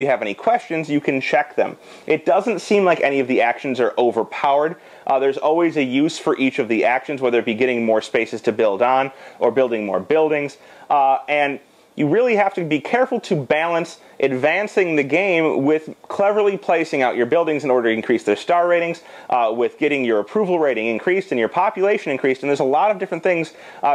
you have any questions, you can check them. It doesn't seem like any of the actions are overpowered. There's always a use for each of the actions, whether it be getting more spaces to build on or building more buildings. And you really have to be careful to balance advancing the game with cleverly placing out your buildings in order to increase their star ratings, with getting your approval rating increased and your population increased. And there's a lot of different things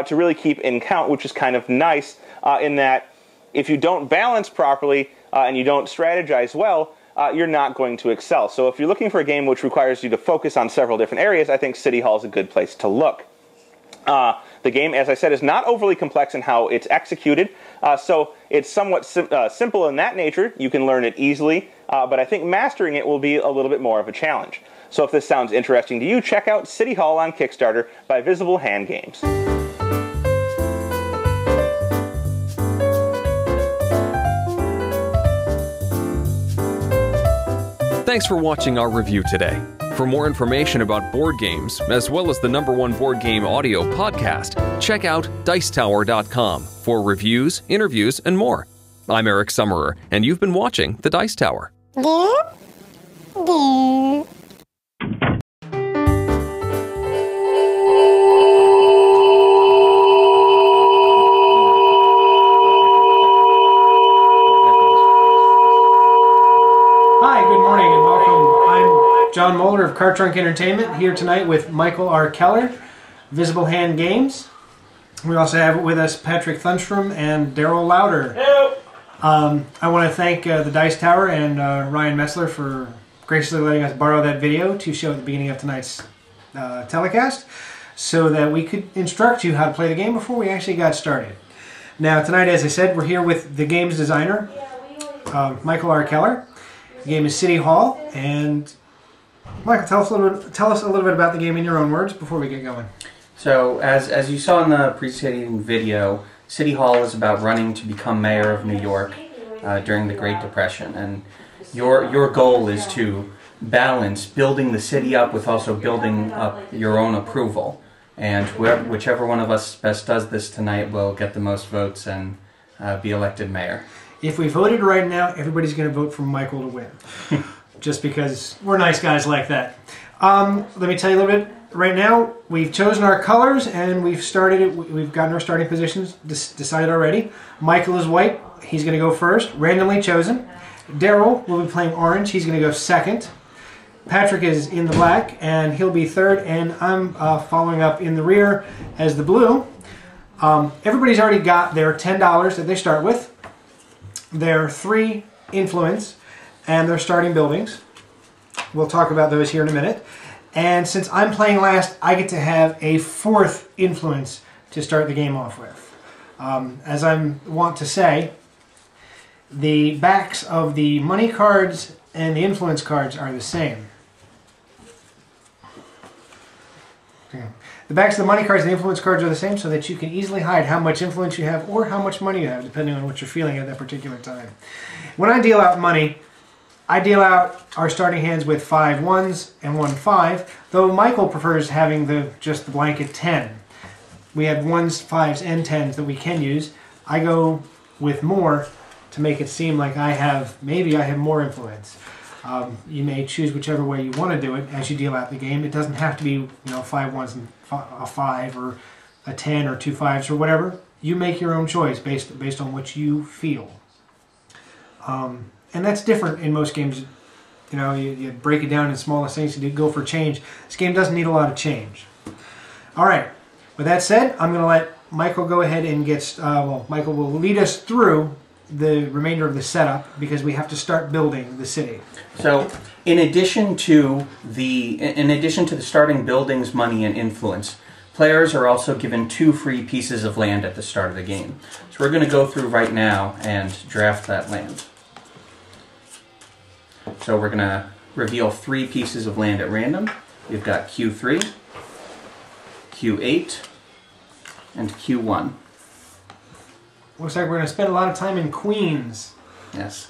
to really keep in count, which is kind of nice in that if you don't balance properly and you don't strategize well, you're not going to excel. So if you're looking for a game which requires you to focus on several different areas, I think City Hall is a good place to look. The game, as I said, is not overly complex in how it's executed, so it's somewhat simple in that nature. You can learn it easily, but I think mastering it will be a little bit more of a challenge. So if this sounds interesting to you, check out City Hall on Kickstarter by Visible Hand Games. Thanks for watching our review today. For more information about board games, as well as the #1 board game audio podcast, check out Dicetower.com for reviews, interviews, and more. I'm Eric Summerer, and you've been watching The Dice Tower. John Moeller of Cart Trunk Entertainment here tonight with Michael R. Keller, Visible Hand Games. We also have with us Patrick Thunstrom and Daryl Lauder. I want to thank the Dice Tower and Ryan Metzler for graciously letting us borrow that video to show at the beginning of tonight's telecast so that we could instruct you how to play the game before we actually got started. Now tonight, as I said, we're here with the game's designer, Michael R. Keller. The game is City Hall, and Michael, tell us a little bit about the game in your own words before we get going. So, as you saw in the preceding video, City Hall is about running to become mayor of New York during the Great Depression, and your goal is to balance building the city up with also building up your own approval. And whichever one of us best does this tonight will get the most votes and be elected mayor. If we voted right now, everybody's going to vote for Michael to win. Just because we're nice guys like that. Let me tell you a little bit. Right now, we've chosen our colors and we've started it. We've gotten our starting positions decided already. Michael is white. He's going to go first, randomly chosen. Daryl will be playing orange. He's going to go second. Patrick is in the black and he'll be third. And I'm following up in the rear as the blue. Everybody's already got their $10 that they start with. Their 3 influence and their starting buildings. We'll talk about those here in a minute. And since I'm playing last, I get to have a 4th influence to start the game off with. As I want to say, the backs of the money cards and the influence cards are the same. Okay. The backs of the money cards and the influence cards are the same so that you can easily hide how much influence you have or how much money you have, depending on what you're feeling at that particular time. When I deal out money, I deal out our starting hands with 5 1s and 1 5, though Michael prefers having just the blanket 10. We have 1s, 5s, and 10s that we can use. I go with more to make it seem like maybe I have more influence. You may choose whichever way you want to do it as you deal out the game. It doesn't have to be 5 1s and a 5 or a 10 or 2 5s or whatever. You make your own choice based on what you feel. And that's different in most games. You break it down in smallest things to go for change. This game doesn't need a lot of change. All right. With that said, I'm going to let Michael go ahead and Michael will lead us through the remainder of the setup because we have to start building the city. So, in addition to the starting buildings, money, and influence, players are also given 2 free pieces of land at the start of the game. So we're going to go through right now and draft that land. So we're going to reveal 3 pieces of land at random. We've got Q3, Q8, and Q1. Looks like we're going to spend a lot of time in Queens. Yes.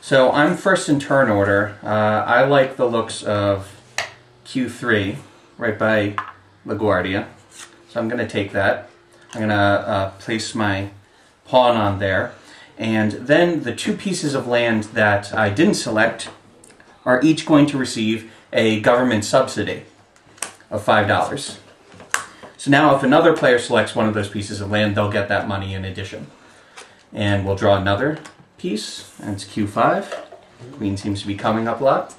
So I'm first in turn order. I like the looks of Q3, right by LaGuardia. So I'm going to take that. I'm going to place my pawn on there. And then the 2 pieces of land that I didn't select are each going to receive a government subsidy of $5. So now if another player selects one of those pieces of land, they'll get that money in addition. And we'll draw another piece, and it's Q5. Queen seems to be coming up a lot.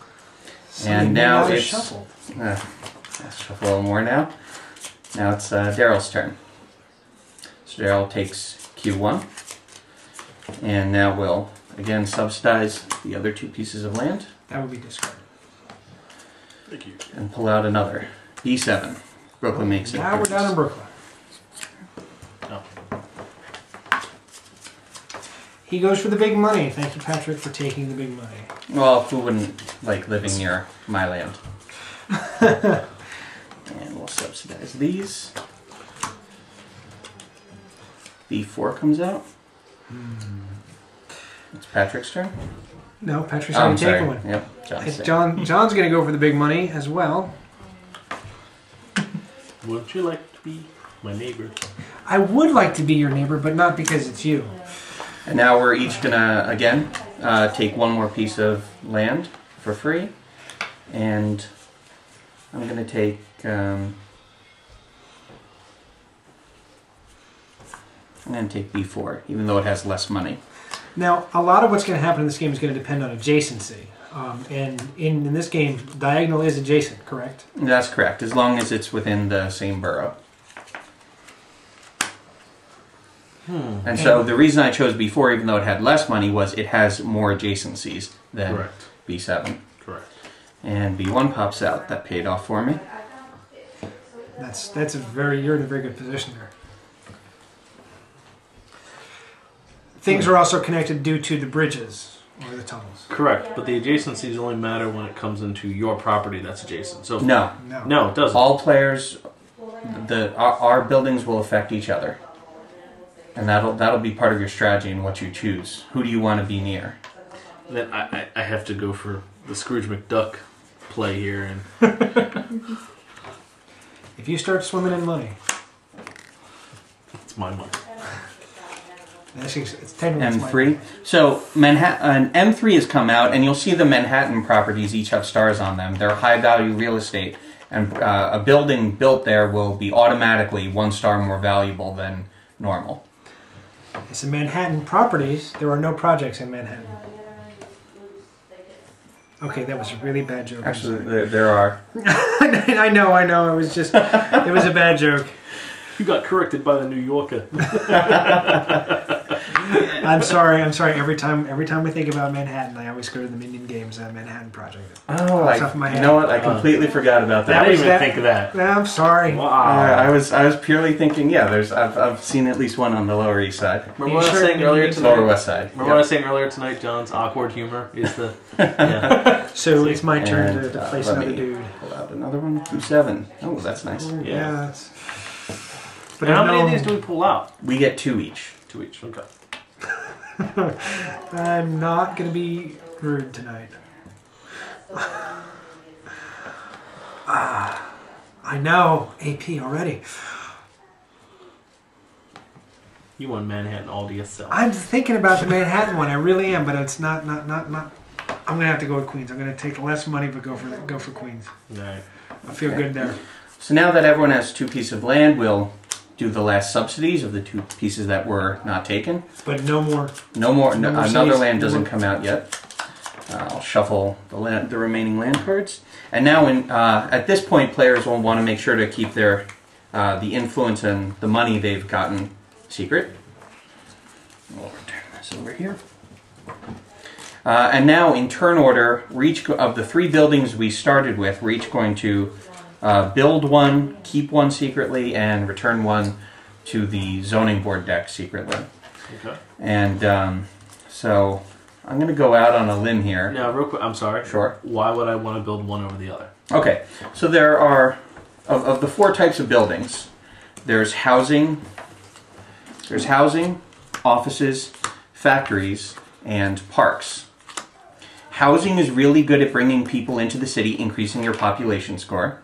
And now it's... shuffle. Let's shuffle a little more now. Now it's Daryl's turn. So Daryl takes Q1. And now we'll, again, subsidize the other 2 pieces of land. That would be discarded. Thank you. And pull out another. B7. Brooklyn makes it. Now we're down in Brooklyn. Oh. He goes for the big money. Thank you, Patrick, for taking the big money. Well, who wouldn't like living near my land? And we'll subsidize these. B4 comes out. It's Patrick's turn. No, Patrick's Oh, I'm already sorry. taken one. Yep, John's turn. John's going to go for the big money as well. Wouldn't you like to be my neighbor? I would like to be your neighbor, but not because it's you. And now we're each gonna, again, take one more piece of land for free. And I'm gonna take, I'm gonna take B4, even though it has less money. Now, a lot of what's going to happen in this game is going to depend on adjacency. And in this game, diagonal is adjacent, correct? That's correct, as long as it's within the same borough. And so the reason I chose B4, even though it had less money, was it has more adjacencies than Correct. B7. Correct. And B1 pops out. That paid off for me. That's a you're in a very good position there. Things are also connected due to the bridges or the tunnels. Correct, but the adjacencies only matter when it comes into your property that's adjacent. So No. no, it doesn't. All players, our buildings will affect each other. And that'll be part of your strategy and what you choose. Who do you want to be near? Then I have to go for the Scrooge McDuck play here, and If you start swimming in money, it's my money. it's technically it's M3. money. So Manhattan, M3 has come out, and you'll see the Manhattan properties each have stars on them. They're high value real estate, and a building built there will be automatically 1 star more valuable than normal. It's in Manhattan properties. There are no projects in Manhattan. Okay, that was a really bad joke. Actually, there are. I know. It was just, it was a bad joke. You got corrected by the New Yorker. I'm sorry. Every time we think about Manhattan, I always go to the Minion Games Manhattan Project. Oh, Off the top of my you head. know what? I completely forgot about I that. didn't even think of that. I'm sorry. Wow. I was purely thinking. Yeah, I've seen at least one on the Lower East Side, Remember what I was saying earlier tonight? Lower West Side. Remember what I was saying earlier tonight? John's awkward humor is the. Yeah. So it's my turn And, to place let another me dude. Pull out another one. 2-7. Oh, that's nice. Yeah. That's, but And how I many know- of these do we pull out? We get 2 each. 2 each. Okay. I'm not going to be rude tonight. I know. AP already. You won Manhattan all to yourself. I'm thinking about the Manhattan one. I really am, but it's not. I'm going to have to go with Queens. I'm going to take less money, but go for Queens. Right. I feel good there. So now that everyone has 2 pieces of land, we'll do the last subsidies of the 2 pieces that were not taken. But no more. No more. No more Another cities. land doesn't No more. come out yet. I'll shuffle the remaining land cards. And now, at this point, players will want to make sure to keep their the influence and the money they've gotten secret. We'll turn this over here. And now, in turn order, we're each of the 3 buildings we started with, we're each going to build one, keep one secretly, and return one to the zoning board deck secretly. Okay. And so I'm going to go out on a limb here. Now, real quick, I'm sorry. Sure. Why would I want to build one over the other? Okay, so there are, of the 4 types of buildings, there's housing, offices, factories, and parks. Housing is really good at bringing people into the city, increasing your population score.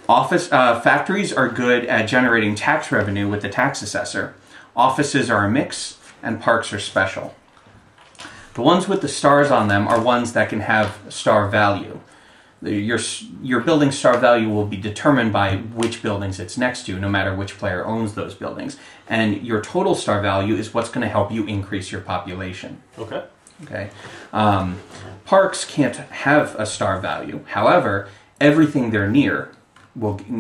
Factories are good at generating tax revenue with the tax assessor. Offices are a mix. and parks are special. The ones with the stars on them are ones that can have star value. Your building star value will be determined by which buildings it's next to, no matter which player owns those buildings. And your total star value is what's going to help you increase your population. Okay. Okay. Parks can't have a star value. However, everything they're near,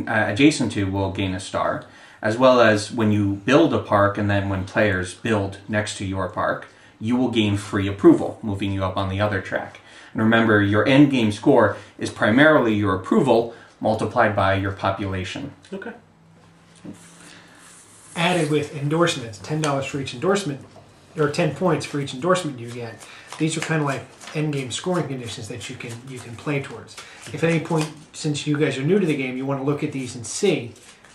adjacent to, will gain a star. As well as when you build a park and then when players build next to your park, you will gain free approval, moving you up on the other track. And remember, your end game score is primarily your approval multiplied by your population. Okay. Added with endorsements, $10 for each endorsement, or 10 points for each endorsement you get. These are kind of like end game scoring conditions that you can play towards. If at any point, since you guys are new to the game, you want to look at these and see,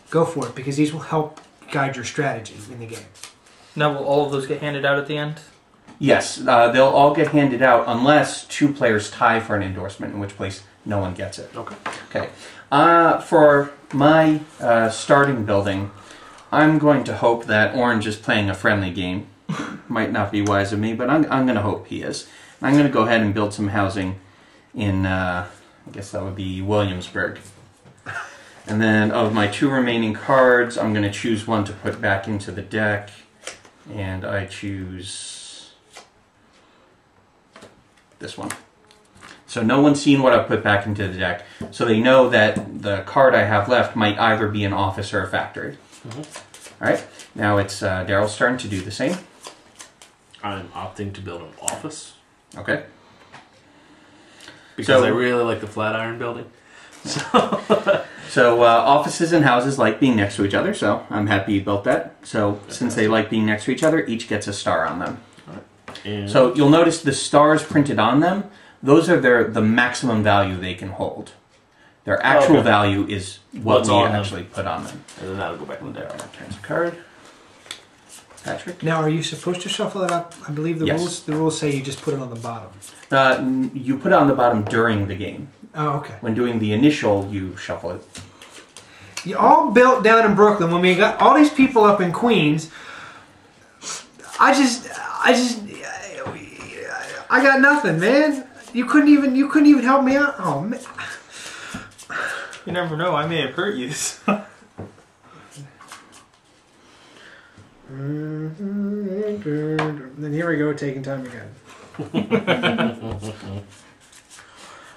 go for it, because these will help guide your strategy in the game. Now, will all of those get handed out at the end? Yes, they'll all get handed out unless two players tie for an endorsement, in which case no one gets it. Okay. Okay. For my starting building, I'm going to hope that Orange is playing a friendly game. Might not be wise of me, but I'm going to hope he is. I'm going to go ahead and build some housing in, I guess that would be Williamsburg. And then of my 2 remaining cards, I'm going to choose one to put back into the deck. And I choose this one. So no one's seen what I've put back into the deck. So they know that the card I have left might either be an office or a factory. Mm-hmm. Alright, now it's Daryl's turn to do the same. I'm opting to build an office. Okay. Because I really like the Flatiron building. So offices and houses like being next to each other, so I'm happy you built that. So since they like being next to each other, each gets a star on them. All right. So you'll notice the stars printed on them, those are the maximum value they can hold. Their actual value is what we actually put on them. And then that'll go back in the deck. Turns a card. Patrick? Now, are you supposed to shuffle it up? I believe the rules say you just put it on the bottom. You put it on the bottom during the game. Oh, okay. When doing the initial, you shuffle it. You all built down in Brooklyn when we got all these people up in Queens. I got nothing, man. You couldn't even help me out. Oh man. You never know. I may have hurt you. Then here we go, taking time again.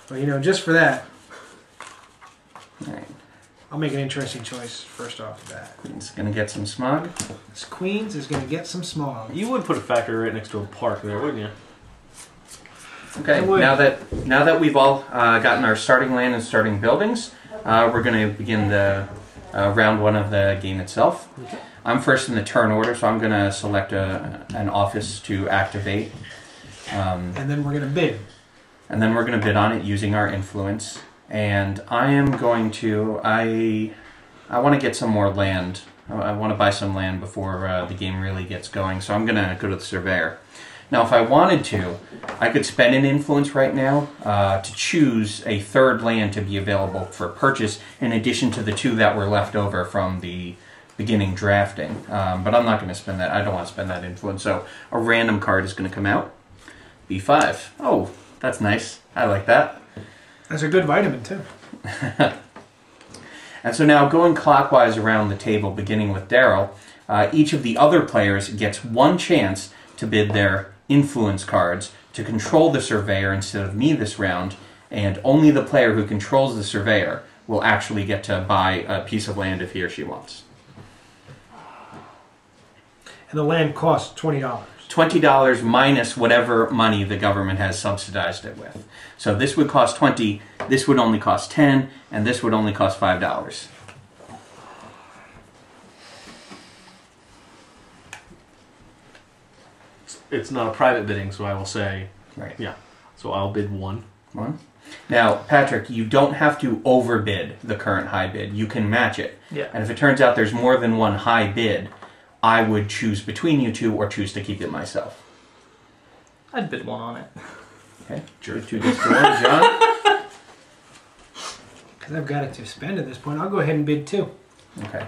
Well, just for that, All right. I'll make an interesting choice first off the bat. Queen's gonna get some smog. This Queens is going to get some smog. You would put a factory right next to a park there, wouldn't you? Okay. Now that we've all gotten our starting land and starting buildings, we're going to begin the round 1 of the game itself. Okay. I'm first in the turn order, so I'm going to select an office to activate. And then we're going to bid. And then we're going to bid on it using our influence. And I am going to... I want to get some more land. I want to buy some land before the game really gets going. So I'm going to go to the surveyor. Now, if I wanted to, I could spend an influence right now to choose a 3rd land to be available for purchase in addition to the 2 that were left over from the beginning drafting. But I'm not going to spend that. I don't want to spend that influence. So a random card is going to come out. B5. Oh, that's nice. I like that. That's a good vitamin, too. And so now going clockwise around the table, beginning with Daryl, each of the other players gets 1 chance to bid their influence cards to control the surveyor instead of me this round, and only the player who controls the surveyor will actually get to buy a piece of land if he or she wants. And the land costs $20. $20 minus whatever money the government has subsidized it with. So this would cost $20, this would only cost $10, and this would only cost $5. It's not a private bidding, so I will say... Right. Yeah. So I'll bid 1. 1. Now, Patrick, you don't have to overbid the current high bid. You can match it. Yeah. And if it turns out there's more than 1 high bid, I would choose between you 2 or choose to keep it myself. I'd bid 1 on it. Okay. Sure. 2 just for 1, John. Because I've got it to spend at this point. I'll go ahead and bid 2. Okay.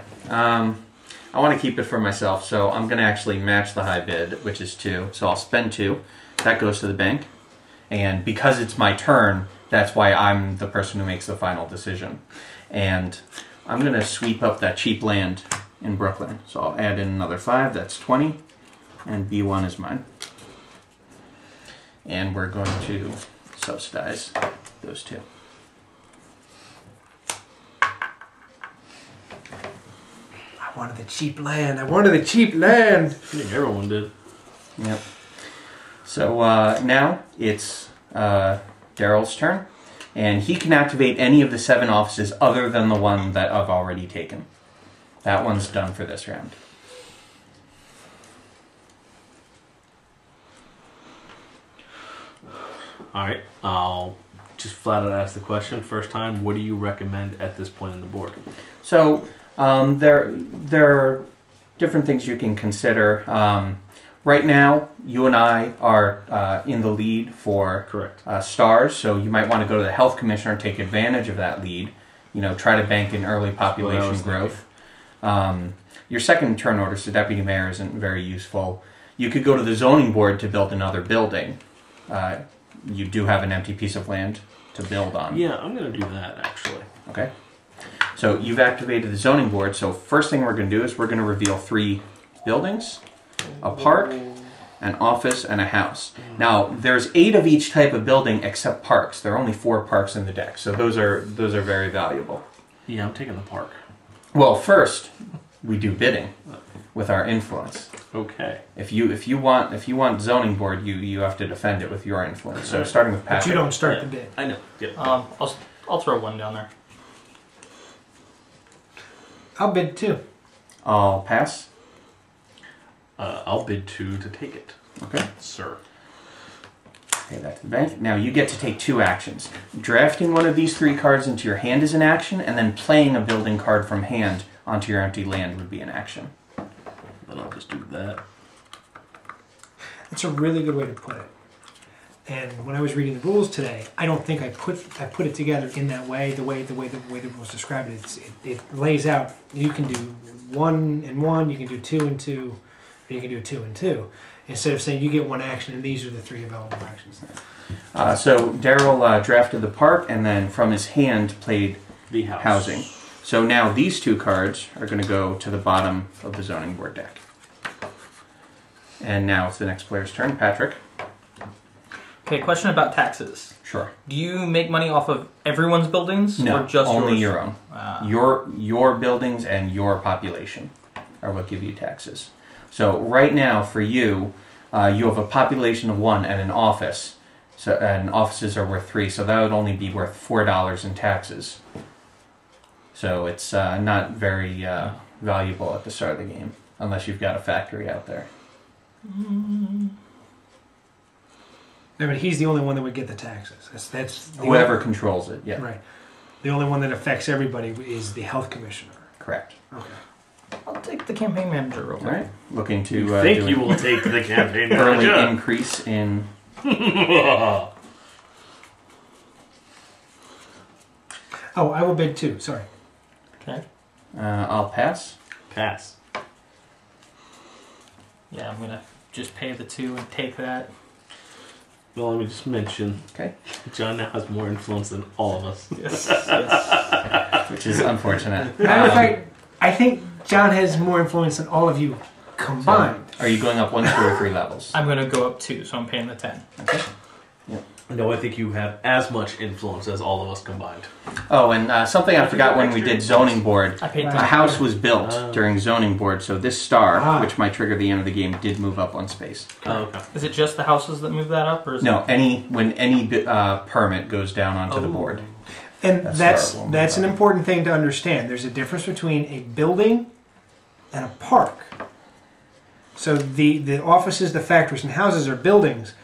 I want to keep it for myself, so I'm going to actually match the high bid, which is 2. So I'll spend 2. That goes to the bank. And because it's my turn, that's why I'm the person who makes the final decision. And I'm going to sweep up that cheap land in Brooklyn. So I'll add in another 5, that's 20. And B1 is mine. And we're going to subsidize those 2. I wanted the cheap land. I wanted the cheap land. I think everyone did. Yep. So now it's Daryl's turn, and he can activate any of the 7 offices other than the one that I've already taken. That one's done for this round. Alright, I'll just flat out ask the question. First time, what do you recommend at this point in the board? So there are different things you can consider. Right now, you and I are in the lead for Correct. stars, so you might want to go to the health commissioner and take advantage of that lead. You know, try to bank in early population growth. Your second turn orders to deputy mayor isn't very useful. You could go to the zoning board to build another building. You do have an empty piece of land to build on. Yeah, I'm going to do that, actually. Okay. So you've activated the zoning board. So first thing we're going to do is we're going to reveal 3 buildings, a park, an office, and a house. Now there's 8 of each type of building except parks. There are only 4 parks in the deck, so those are very valuable. Yeah, I'm taking the park. Well, first we do bidding with our influence. Okay. If you want zoning board, you have to defend it with your influence. So starting with Patrick. But you don't start the bid. I know. Yep. I'll throw 1 down there. I'll bid 2. I'll pass. I'll bid 2 to take it. Okay. Sir. Pay that to the bank. Now you get to take 2 actions. Drafting one of these 3 cards into your hand is an action, and then playing a building card from hand onto your empty land would be an action. Then I'll just do that. That's a really good way to put it. And when I was reading the rules today, I don't think I put it together in that way. The way the rules describe it, it lays out. You can do 1 and 1. You can do 2 and 2. Or you can do 2 and 2. Instead of saying you get 1 action and these are the 3 available actions. So Daryl drafted the park and then from his hand played The house. housing. So now these 2 cards are going to go to the bottom of the zoning board deck. And now it's the next player's turn. Patrick. Okay, question about taxes. Sure. Do you make money off of everyone's buildings? No, or just only yours? your own. Your buildings and your population are what give you taxes. So right now for you, you have a population of 1 and an office. So and offices are worth 3, so that would only be worth $4 in taxes. So it's not very valuable at the start of the game, unless you've got a factory out there. No, but he's the only one that would get the taxes. That's Whoever controls it, yeah. Right. The only one that affects everybody is the health commissioner. Correct. Okay. I'll take the campaign manager real All quick. right. Looking to You think do you an will take the campaign early manager? increase in... Oh, I will bid 2. Sorry. Okay. I'll pass. Pass. Yeah, I'm gonna just pay the 2 and take that. Well, let me just mention, Okay. John now has more influence than all of us. Yes. Yes. Which is unfortunate. Matter of fact, I think John has more influence than all of you combined. Are you going up 1, 2, or 3 levels? I'm gonna go up 2, so I'm paying the 10. Okay. No, I think you have as much influence as all of us combined. Oh, and something I forgot when we did zoning board. I paid Wow. A 10. house was built during zoning board, so this star, Ah. which might trigger the end of the game, did move up 1 space. Oh, okay. Is it just the houses that move that up, or is No, when any permit goes down onto the board. And That's that's an important thing to understand. There's a difference between a building and a park. So the offices, the factories, and houses are buildings,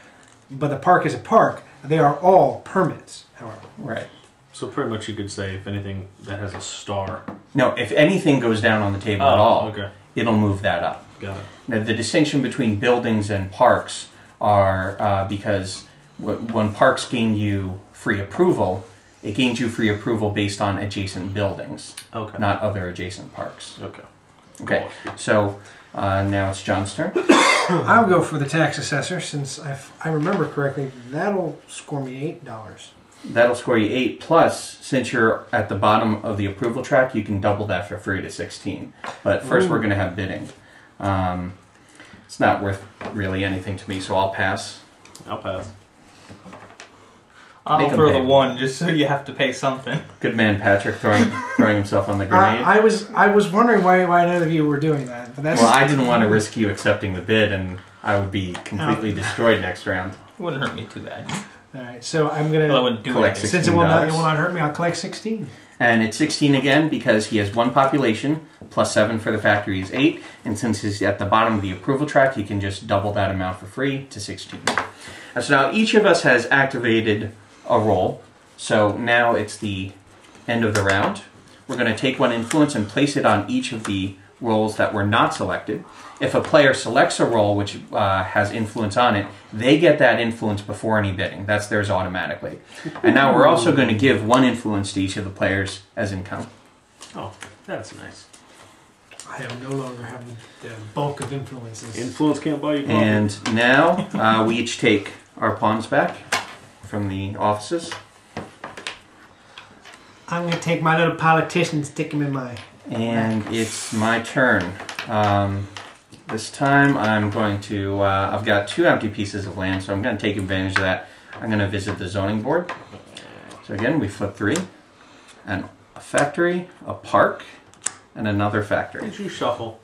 but the park is a park. They are all permits, however. Right. So pretty much you could say, if anything that has a star. No, if anything goes down on the table at all, Okay. it'll move that up. Got it. Now, the distinction between buildings and parks are because when parks gain you free approval, it gains you free approval based on adjacent buildings, Okay. not other adjacent parks. Okay. Okay, so now it's John's turn. I'll go for the tax assessor since I remember correctly. That'll score me $8. That'll score you 8, plus, since you're at the bottom of the approval track, you can double that for free to 16. But first we're going to have bidding. It's not worth really anything to me, so I'll pass. I'll pass. I'll throw the 1 just so you have to pay something. Good man, Patrick, throwing himself on the grenade. I was wondering why none of you were doing that. But that's well, I didn't want to risk you accepting the bid, and I would be completely destroyed next round. It wouldn't hurt me too bad. All right, so I'm going to collect $16. Since it will not hurt me, I'll collect 16. And it's 16 again because he has 1 population, plus 7 for the factory is 8. And since he's at the bottom of the approval track, he can just double that amount for free to 16. And so now each of us has activated a roll. So now it's the end of the round. We're going to take 1 influence and place it on each of the rolls that were not selected. If a player selects a roll which has influence on it, they get that influence before any bidding. That's theirs automatically. And now we're also going to give 1 influence to each of the players as income. Oh, that's nice. I am no longer having the bulk of influences. Influence can't buy you coffee. And now we each take our pawns back from the offices. I'm going to take my little politician and stick him in my... And it's my turn. This time I'm going to, I've got 2 empty pieces of land, so I'm going to take advantage of that. I'm going to visit the zoning board. So again, we flip 3. And a factory, a park, and another factory. Did you shuffle?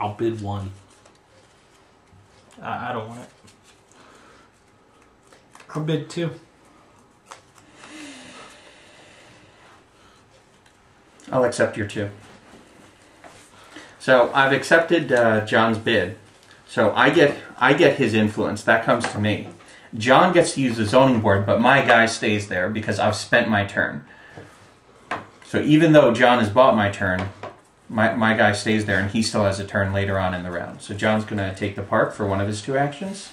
I'll bid 1. I don't want it. I'll bid 2. I'll accept your 2. So I've accepted John's bid. So I get his influence. That comes to me. John gets to use the zoning board, but my guy stays there because I've spent my turn. So even though John has bought my turn, my guy stays there, and he still has a turn later on in the round. So John's going to take the park for one of his 2 actions.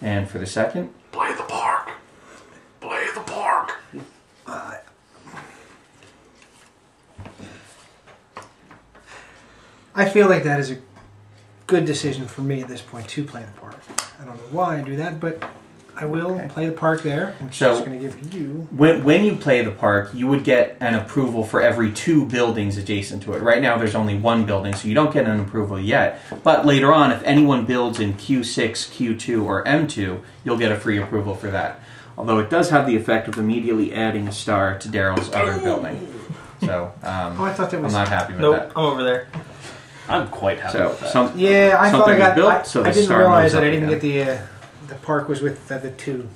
And for the second... Play the park. Play the park. I feel like that is a good decision for me at this point to play the park. I don't know why I do that, but I will play the park there, which is going to give you... When you play the park, you would get an approval for every 2 buildings adjacent to it. Right now there's only 1 building, so you don't get an approval yet. But later on, if anyone builds in Q6, Q2, or M2, you'll get a free approval for that. Although it does have the effect of immediately adding a star to Daryl's other building. So I thought that was... I'm not happy with nope, that. I'm over there. I'm quite happy with that. I thought I got... Built, so I didn't star realize moves that I up didn't again. get the park was with the 2.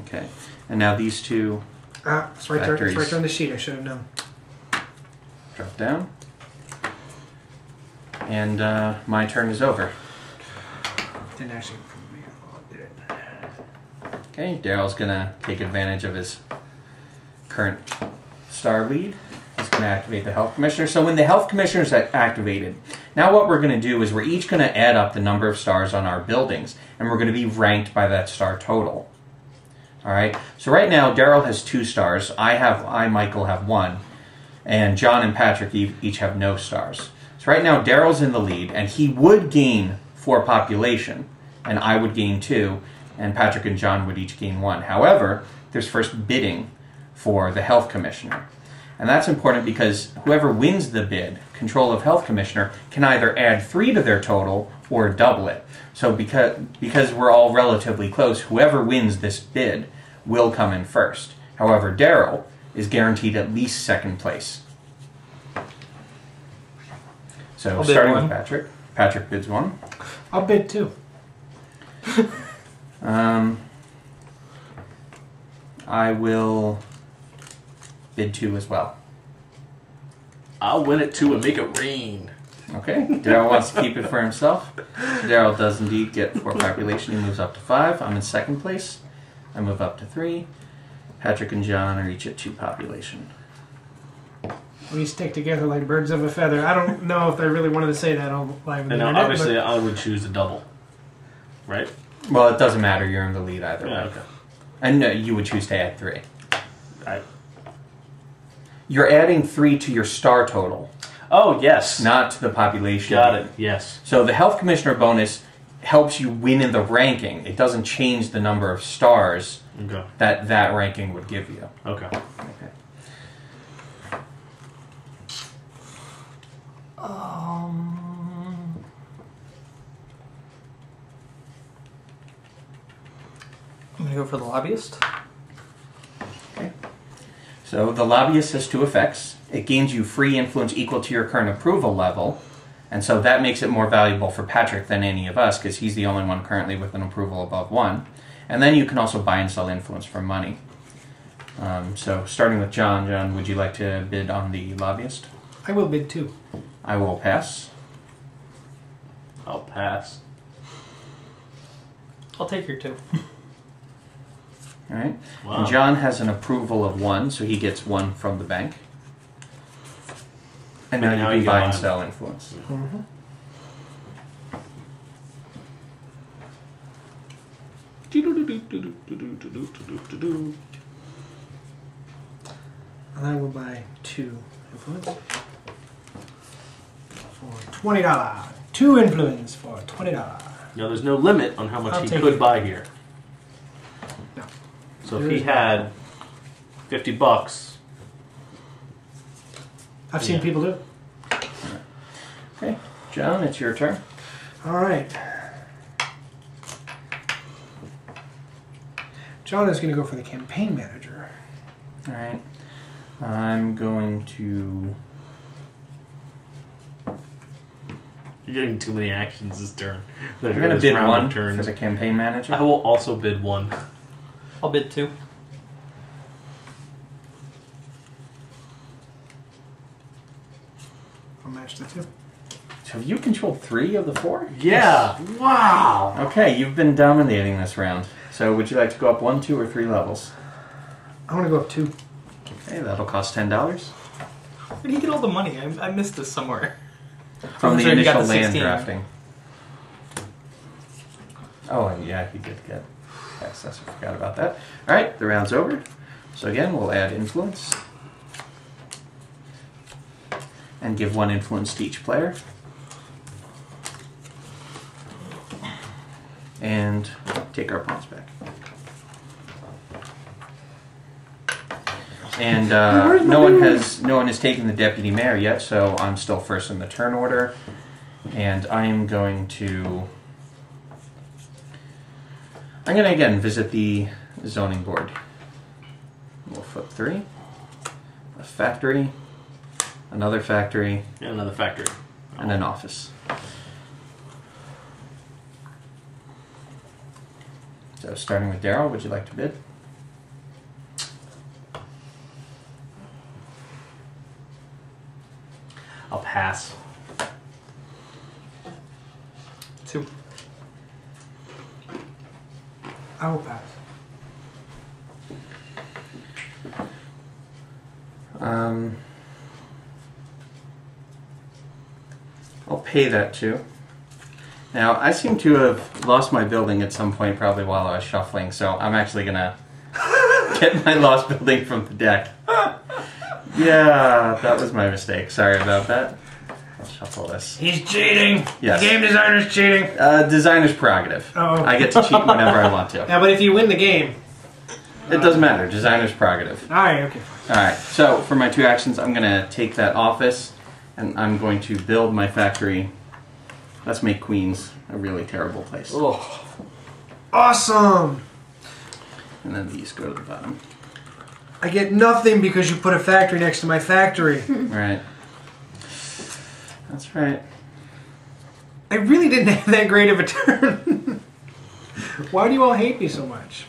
Okay. And now these 2 it's right there. It's right there on the sheet. I should have known. drop down. And my turn is over. Didn't actually did it. Okay, Daryl's gonna take advantage of his current star lead. He's gonna activate the health commissioner. So when the health commissioner is activated, now what we're gonna do is we're each gonna add up the number of stars on our buildings, and we're gonna be ranked by that star total. All right. So right now, Daryl has 2 stars. Michael, have 1, and John and Patrick each have no stars. So right now, Daryl's in the lead, and he would gain 4 population, and I would gain 2, and Patrick and John would each gain 1. However, there's first bidding for the health commissioner. And that's important because whoever wins the bid, control of health commissioner, can either add 3 to their total or double it. So because we're all relatively close, whoever wins this bid will come in first. However, Daryl is guaranteed at least 2nd place. So starting with Patrick. Patrick bids 1. I'll bid 2. I will bid 2 as well. I'll win it 2 and make it rain. Okay, Daryl wants to keep it for himself. Daryl does indeed get 4 population. He moves up to 5. I'm in 2nd place. I move up to 3. Patrick and John are each at 2 population. We stick together like birds of a feather. I don't know if I really wanted to say that on live on the And internet, obviously I would choose a double. Right? Well, it doesn't matter. You're in the lead either way. Okay. And you would choose to add 3. I, You're adding 3 to your star total, oh, yes. not to the population. Got it. Yes. So the Health Commissioner bonus helps you win in the ranking. It doesn't change the number of stars Okay. that ranking would give you. Okay. Okay. I'm gonna go for the lobbyist. Okay. So the lobbyist has 2 effects. It gains you free influence equal to your current approval level, and so that makes it more valuable for Patrick than any of us, because he's the only one currently with an approval above 1. And then you can also buy and sell influence for money. So starting with John. John, would you like to bid on the lobbyist? I will bid 2. I will pass. I'll pass. I'll take your 2. All right. Wow. And John has an approval of 1, so he gets 1 from the bank. And now you can buy and sell influence. Mm-hmm. And I will buy 2 influence for $20. 2 influence for $20. Now, there's no limit on how much I'll he take could it. buy here. No. So There if he is had $50, I've seen Yeah. people do it. Okay. John, it's your turn. All right. John is going to go for the campaign manager. All right. I'm going to... you're getting too many actions this turn. I'm going to This bid round 1 of turns. for the campaign manager. I will also bid 1. I'll bid 2. I'll match the 2. So have you controlled 3 of the 4? Yeah. Wow. Okay, you've been dominating this round. So would you like to go up 1, 2, or 3 levels? I want to go up 2. Okay, that'll cost $10. Where did you get all the money? I missed this somewhere. From I'm the sure you got initial the land 16. drafting. Oh, and yeah, he did get access. I forgot about that. Alright, the round's over. So again, we'll add influence. And give 1 influence to each player. And take our pawns back. And no one has taken the deputy mayor yet, so I'm still first in the turn order. And I'm going to again visit the zoning board. We'll flip 3. A factory, another factory, And another factory. and an office. So starting with Daryl, would you like to bid? I'll pass. 2. I will pass. I'll pay that too. Now, I seem to have lost my building at some point, probably while I was shuffling, so I'm actually gonna get my lost building from the deck. Yeah, that was my mistake. Sorry about that. I'll shuffle this. He's cheating! Yes. The game designer's cheating! Designer's prerogative. Oh. I get to cheat whenever I want to. Yeah, but if you win the game... It doesn't matter. Designer's prerogative. Alright, okay. Alright, so for my 2 actions, I'm going to take that office, and I'm going to build my factory. Let's make Queens a really terrible place. Oh. Awesome! And then these go to the bottom. I get nothing because you put a factory next to my factory. Right. That's right. I really didn't have that great of a turn. Why do you all hate me so much?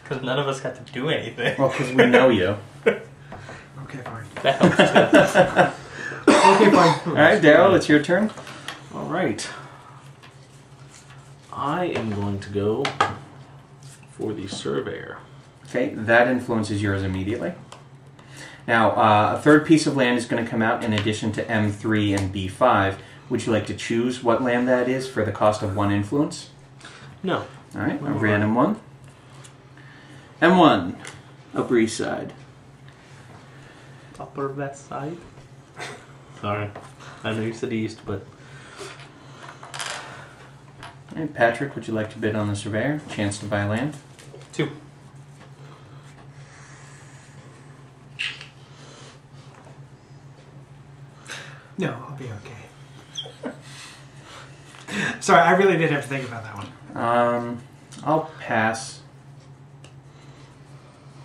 Because none of us got to do anything. Well, because we know you. Okay, fine. That helps too. Okay, fine. Alright, Daryl, it's your turn. All right. I am going to go for the surveyor. Okay, that influences yours immediately. Now, a third piece of land is going to come out in addition to M3 and B5. Would you like to choose what land that is for the cost of 1 influence? No. Alright, a random one. M1, Upper East Side. Upper West Side? Sorry. I know you said east, but... Alright, Patrick, would you like to bid on the Surveyor? Chance to buy land? 2. No, I'll be okay. Sorry, I really did have to think about that one. I'll pass.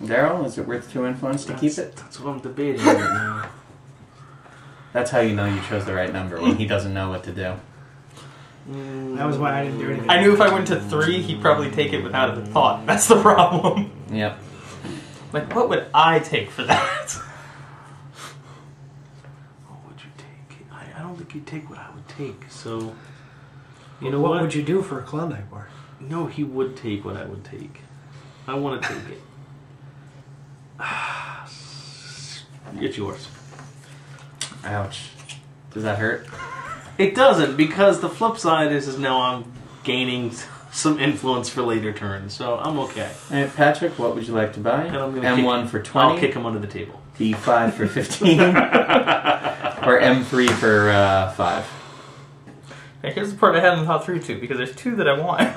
Daryl, is it worth 2 influence to keep it? That's what I'm debating right now. That's how you know you chose the right number, when he doesn't know what to do. That was why I didn't do anything. I knew if I went to 3, he'd probably take it without a thought. That's the problem. Yep. Like, what would I take for that? What would you take? I don't think you'd take what I would take, so... You know what what? would you do for a Klondike bar? No, he would take what I would take. I want to take it. It's yours. Ouch. Does that hurt? It doesn't, because the flip side is now I'm gaining some influence for later turns, so I'm okay. Alright, Patrick, what would you like to buy? And I'm gonna M1 for 20. I'll kick him under the table. D5 for 15. Or M3 for 5. Okay, here's the part I hadn't thought through to, because there's 2 that I want.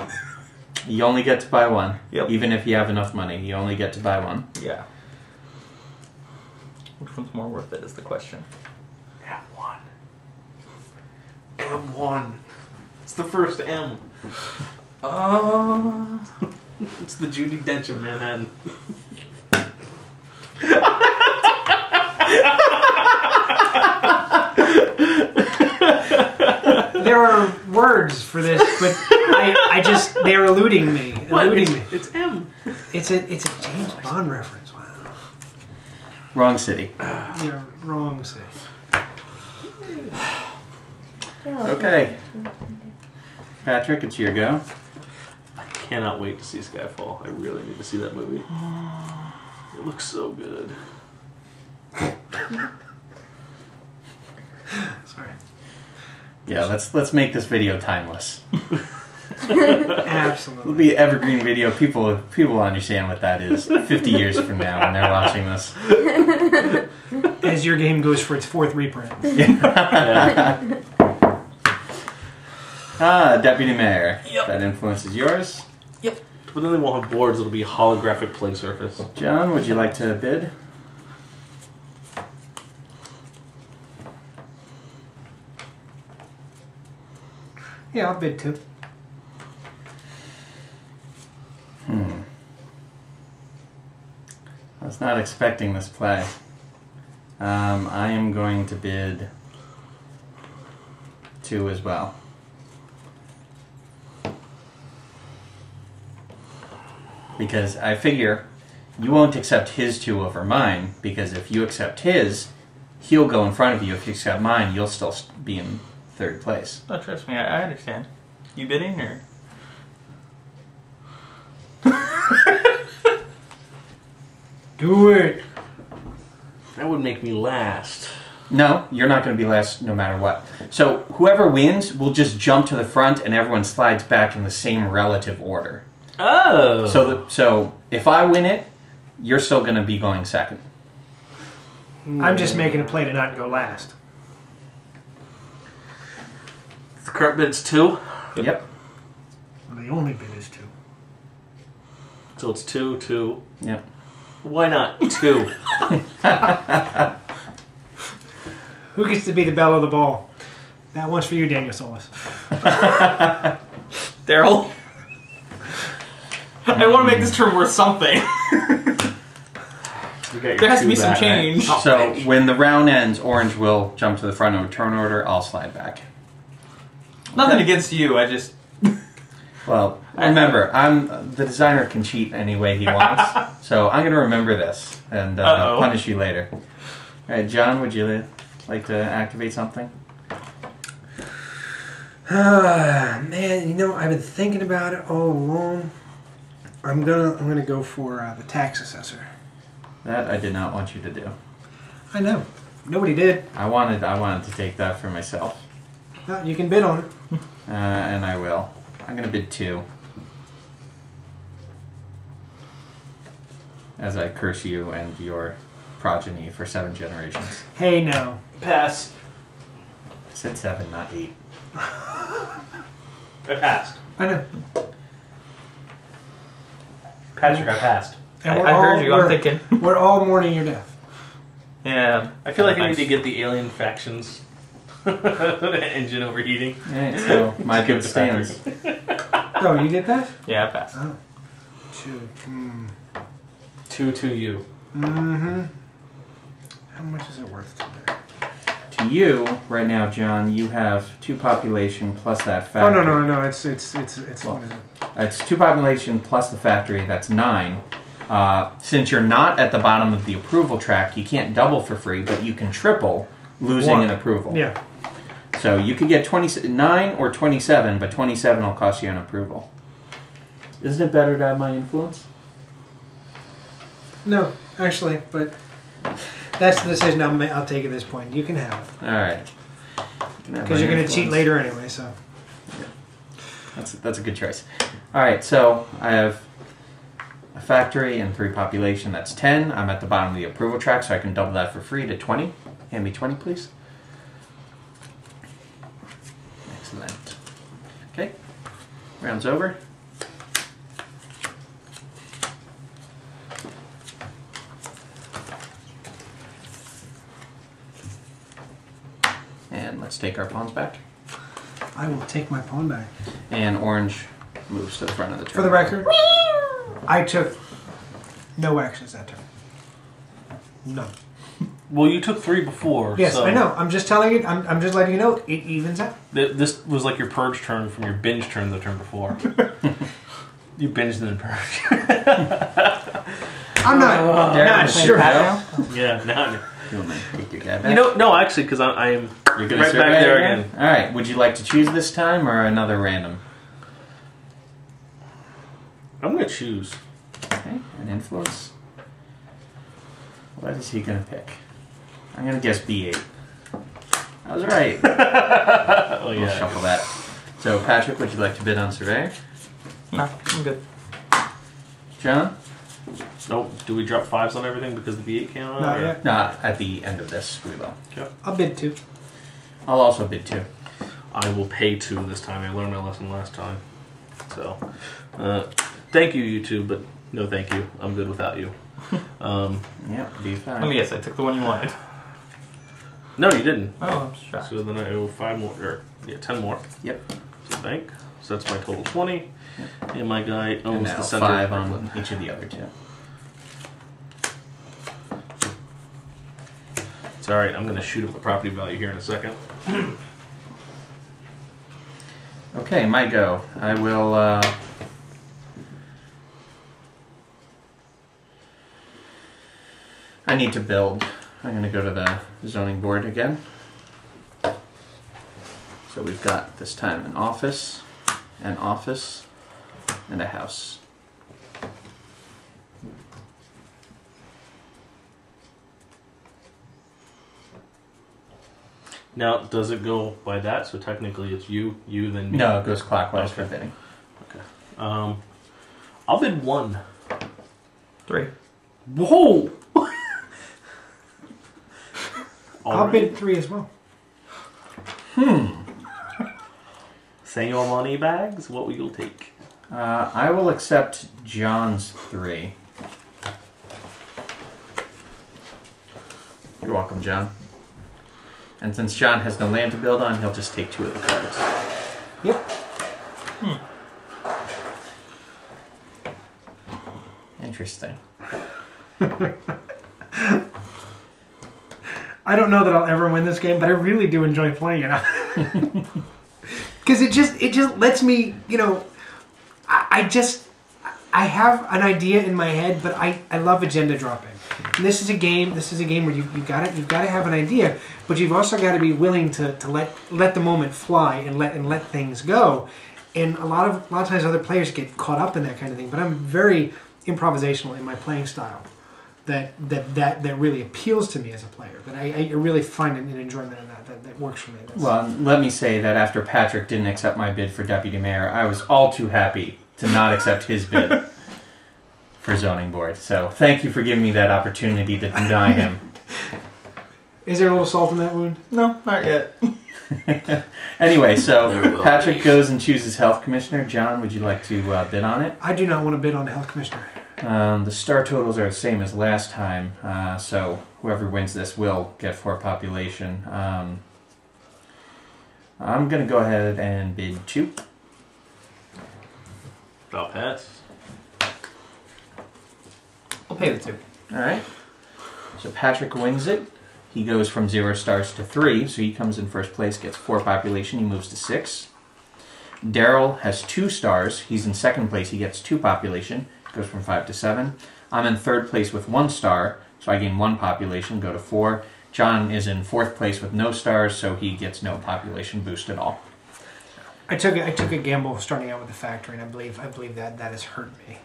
You only get to buy one. Yep. Even if you have enough money, you only get to buy one. Yeah. Which one's more worth it is the question. M1. M1. It's the first M. It's the Judi Dench of Manhattan. There are words for this, but they're eluding me. It's M. It's a James Bond reference. Wow. Wrong city. You're wrong, say. Okay. Patrick, it's your go. I cannot wait to see Skyfall. I really need to see that movie. It looks so good. Sorry. Yeah, let's make this video timeless. It'll Absolutely. be an evergreen video. People will understand what that is 50 years from now when they're watching this. As your game goes for its 4th reprint. Deputy Mayor. Yep. That influence is yours. Yep. But then they won't have boards, it'll be holographic play surface. John, would you like to bid? Yeah, I'll bid 2. I was not expecting this play. I am going to bid 2 as well. Because I figure you won't accept his 2 over mine, because if you accept his, he'll go in front of you. If you accept mine, you'll still be in 3rd place. Oh, trust me, I understand. You bidding, or...? Do it. That would make me last. No, you're not going to be last no matter what. So whoever wins will just jump to the front and everyone slides back in the same relative order. Oh! So if I win it, you're still going to be going 2nd. I'm just making a play to not go last. The current bid's 2? Yep. The only bid is 2. So it's 2, 2. Yep. Why not 2? Who gets to be the belle of the ball? That one's for you, Daniel Solis. Daryl? I want to make this turn worth something. There has to be some change. Right? So when the round ends, Orange will jump to the front of a turn order. I'll slide back. Nothing against you, I just... Well, remember, the designer can cheat any way he wants, so I'm going to remember this and punish you later. All right, John, would you like to activate something? Man, you know, I've been thinking about it all along. I'm gonna go for the tax assessor. That I did not want you to do. I know. Nobody did. I wanted to take that for myself. No, you can bid on it. And I will. I'm going to bid 2. as I curse you and your progeny for 7 generations. Hey, no. Pass. I said 7, not 8. I passed. I know. Patrick, I passed. And I heard you. I'm thinking. We're all mourning your death. Yeah. I feel like I need to get the alien factions engine overheating. Alright, so my bid stands. Oh, you did that? Yeah, I passed. Oh. 2. 2 you. Mm-hmm. How much is it worth today? To you, right now, John, you have 2 population plus that factory. Oh, no. It's Well, what is it? It's 2 population plus the factory, that's 9. Since you're not at the bottom of the approval track, you can't double for free, but you can triple losing 1. an approval. Yeah. So you could get 9 or 27, but 27 will cost you an approval. Isn't it better to have my influence? No, actually, but that's the decision I'll take at this point. You can have it. Alright. Because you're going to cheat later anyway, so. That's a good choice. Alright, so I have a factory and 3 population, that's 10. I'm at the bottom of the approval track, so I can double that for free to 20. Hand me 20, please. Excellent. Okay. Round's over. And let's take our pawns back. I will take my pawn back. And orange moves to the front of the turn. For the record, I took no actions that turn. None. Well, you took 3 before. Yes, so I know. I'm just telling you. I'm just letting you know. It evens out. This was like your purge turn from your binge turn the turn before. You binged and then purged. I'm not sure. Yeah, now. You want me to take your guy back? You know, no, actually, because I am You're gonna right survey back there again. Alright, would you like to choose this time or another random? I'm going to choose. Okay, an influence. What is he going to pick? I'm going to guess B8. I was right. Oh, We'll yeah. shuffle that. So, Patrick, would you like to bid on Surveyor? No, I'm good. John? Nope. Do we drop 5s on everything because the V8 came out? Not or- yet. Nah, at the end of this, we will. Okay. I'll bid 2. I'll also bid 2. I will pay 2 this time. I learned my lesson last time. So, thank you, you two, but no thank you. I'm good without you. Yep, B5. Let me guess, I took the one you wanted. No, you didn't. Oh, I'm shocked. So then I owe 5 more, or 10 more. Yep. So bank. So that's my total 20. And my guy And owns now the center. 5 of on Brooklyn. each of the other 2. It's alright, I'm going to shoot up the property value here in a second. Okay, my go. I will, I need to build. I'm going to go to the zoning board again. So we've got this time an office, and a house. Now, does it go by that? So technically it's you, then me? No, it goes clockwise for Okay. bidding. Okay. I'll bid 1. 3. Whoa! I'll bid 3 as well. Say your money bags, what will you take? I will accept John's 3. You're welcome, John. And since John has no land to build on, he'll just take 2 of the cards. Yep. Interesting. I don't know that I'll ever win this game, but I really do enjoy playing it. Because it just lets me, I have an idea in my head, but I love agenda dropping. And this is a game where you've got to have an idea, but you've also got to be willing to let the moment fly and let things go. And a lot of times other players get caught up in that kind of thing, but I'm very improvisational in my playing style. That really appeals to me as a player. That I really find an enjoyment in that works for me. Well, let me say that after Patrick didn't accept my bid for deputy mayor, I was all too happy to not accept his bid for zoning board. So thank you for giving me that opportunity to deny him. Is there a little salt in that wound? No, not yet. Anyway, so Patrick goes and chooses health commissioner. John, would you like to bid on it? I do not want to bid on the health commissioner. The star totals are the same as last time, so whoever wins this will get 4 population. I'm going to go ahead and bid 2. I'll pass. I'll pay the 2. Alright. So Patrick wins it. He goes from 0 stars to 3, so he comes in first place, gets 4 population, he moves to 6. Daryl has 2 stars. He's in second place, he gets 2 population, goes from 5 to 7. I'm in third place with 1 star, so I gain 1 population, go to 4. John is in 4th place with no stars, so he gets no population boost at all. I took a gamble starting out with the factory, and I believe that has hurt me.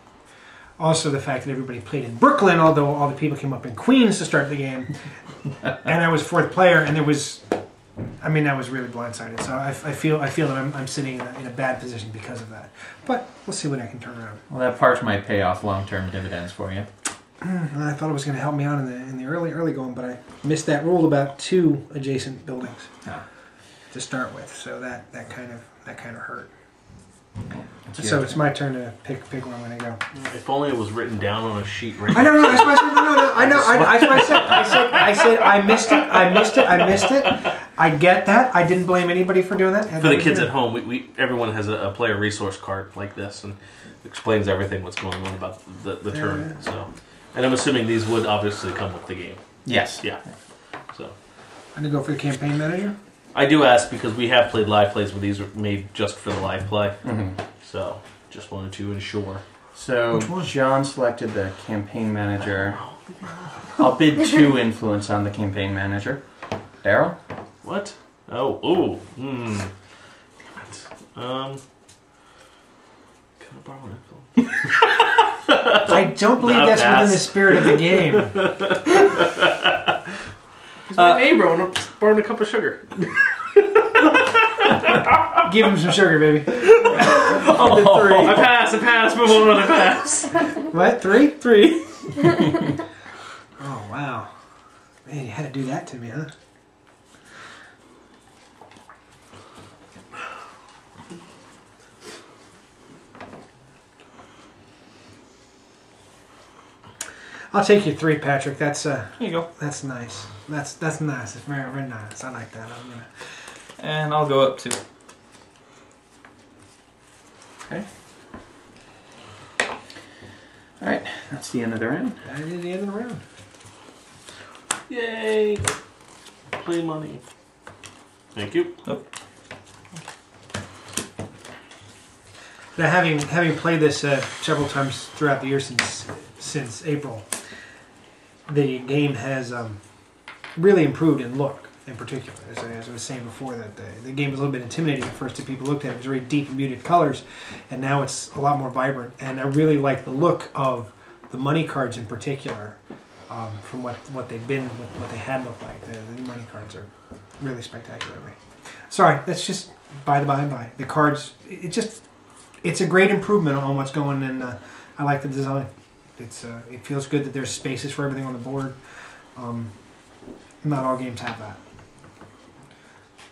Also, the fact that everybody played in Brooklyn, although all the people came up in Queens to start the game, and I was 4th player, and there was, I was really blindsided. So I feel that I'm sitting in a bad position because of that. But we'll see what I can turn around. Well, that part might pay off long-term dividends for you. I thought it was going to help me out in the early going, but I missed that rule about 2 adjacent buildings to start with. So that kind of hurt. So it's my turn to pick where I'm going to go. If only it was written down on a sheet right I know. That's what I said. I missed it. I get that. I didn't blame anybody for doing that. For the kids at home, everyone has a player resource card like this and explains everything what's going on about the turn. Yeah. So, and I'm assuming these would obviously come with the game. Yes. Yeah. So I'm going to go for the campaign manager. I do ask because we have played live plays where these are made just for the live play. Mm-hmm. So just wanted to ensure. So John selected the campaign manager. I'll bid 2 influence on the campaign manager. Daryl? What? Oh, Damn it. Can I borrow an influence? I don't believe that's within the spirit of the game. He's my neighbor. I want to borrow a cup of sugar. Give him some sugar, baby. Oh, 3. I pass. Move on, I pass. What? 3? 3. Oh, wow. Man, you had to do that to me, huh? I'll take your 3, Patrick. That's Here you go. That's nice. That's nice. It's very, very nice. I like that. And I'll go up 2. Okay. Alright, that's the end of the round. That is the end of the round. Yay! Play money. Thank you. Oh. Now, having played this several times throughout the year since April, the game has really improved in look. In particular, as I was saying before, that the game was a little bit intimidating at first if people looked at it. It was very deep and muted colors, and now it's a lot more vibrant. And I really like the look of the money cards in particular, from what they've been, what they had looked like. The new money cards are really spectacular. Sorry, that's just by the by. The cards, it's a great improvement on what's going, and I like the design. It feels good that there's spaces for everything on the board. Not all games have that.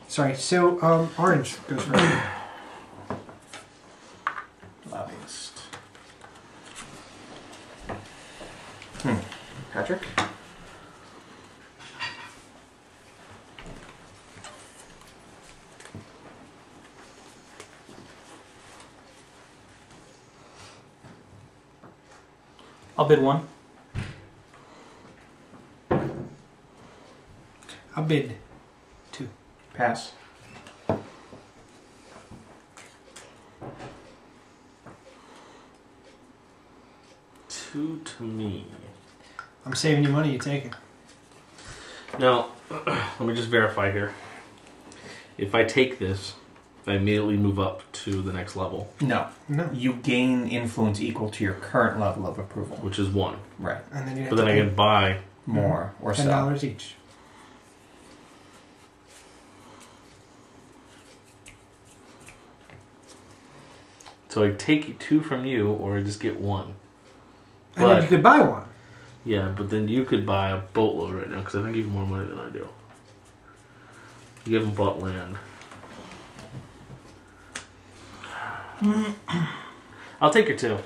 Sorry, so Orange goes first. Lobbyist. Patrick? I'll bid 1. I'll bid 2. Pass. Two to me. I'm saving you money, you take it. Now, let me just verify here. If I take this, I immediately move up to the next level. No. No. You gain influence equal to your current level of approval. Which is 1. Right. And then you have But then I can buy more or so. $10 each. So I take 2 from you, or I just get 1. And then you could buy one. Yeah, but then you could buy a boatload right now because I think you have more money than I do. You haven't bought land. I'll take your 2.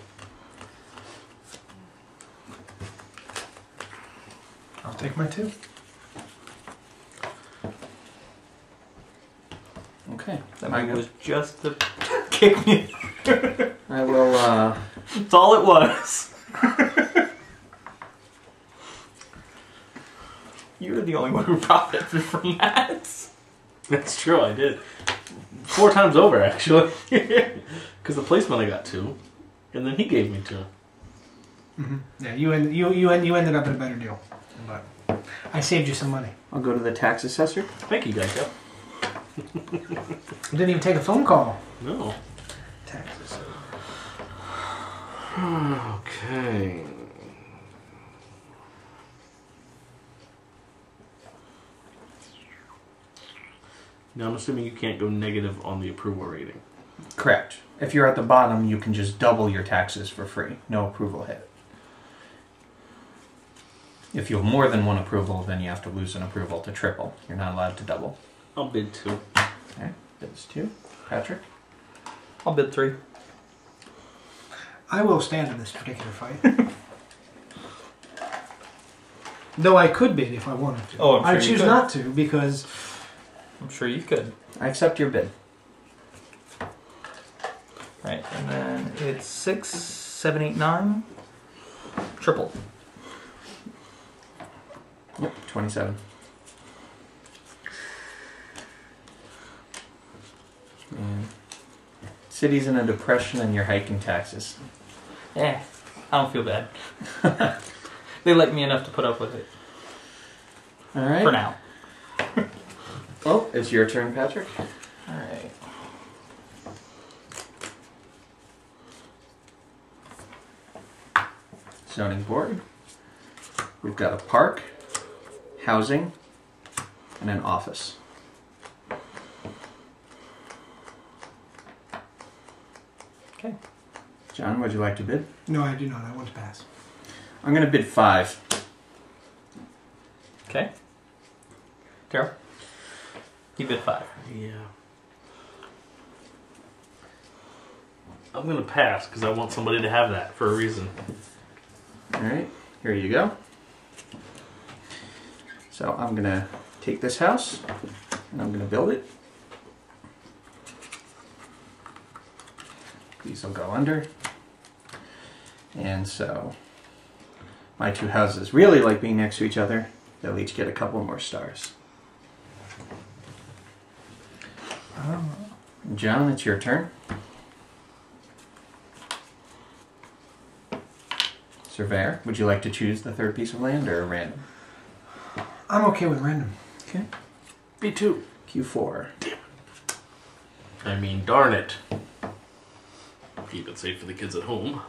I'll take my 2. Okay. That maybe was just to kick me. I will, That's all it was. You were the only one who profited from that. That's true, I did. 4 times over, actually. Because the placement I got 2, and then he gave me 2. Mm-hmm. Yeah, you ended up at a better deal. But I saved you some money. I'll go to the tax assessor. Thank you, guys. You didn't even take a phone call. No. Taxes. Okay. Now, I'm assuming you can't go negative on the approval rating. Correct. If you're at the bottom, you can just double your taxes for free. No approval hit. If you have more than one approval, then you have to lose an approval to triple. You're not allowed to double. I'll bid 2. Okay, bids 2. Patrick? I'll bid 3. I will stand in this particular fight. Though I could bid if I wanted to. Oh, I'm sure I you choose could. not to because I'm sure you could. I accept your bid. Right, and then it's 6, 7, 8, 9. Triple. Yep, 27. And city's in a depression and you're hiking taxes. I don't feel bad. They like me enough to put up with it. Alright. For now. Well, it's your turn, Patrick. Alright. Zoning board. We've got a park, housing, and an office. Okay. John, would you like to bid? no, I do not. I want to pass. I'm going to bid 5. Okay. Daryl? You bid 5. Yeah. I'm going to pass because I want somebody to have that for a reason. Alright, here you go. So I'm going to take this house and I'm going to build it. These will go under. And so my 2 houses really like being next to each other. They'll each get a couple more stars. John, it's your turn. Surveyor, would you like to choose the 3rd piece of land or random? I'm okay with random. Okay. B2. Q4. I mean, darn it. Keep it safe for the kids at home.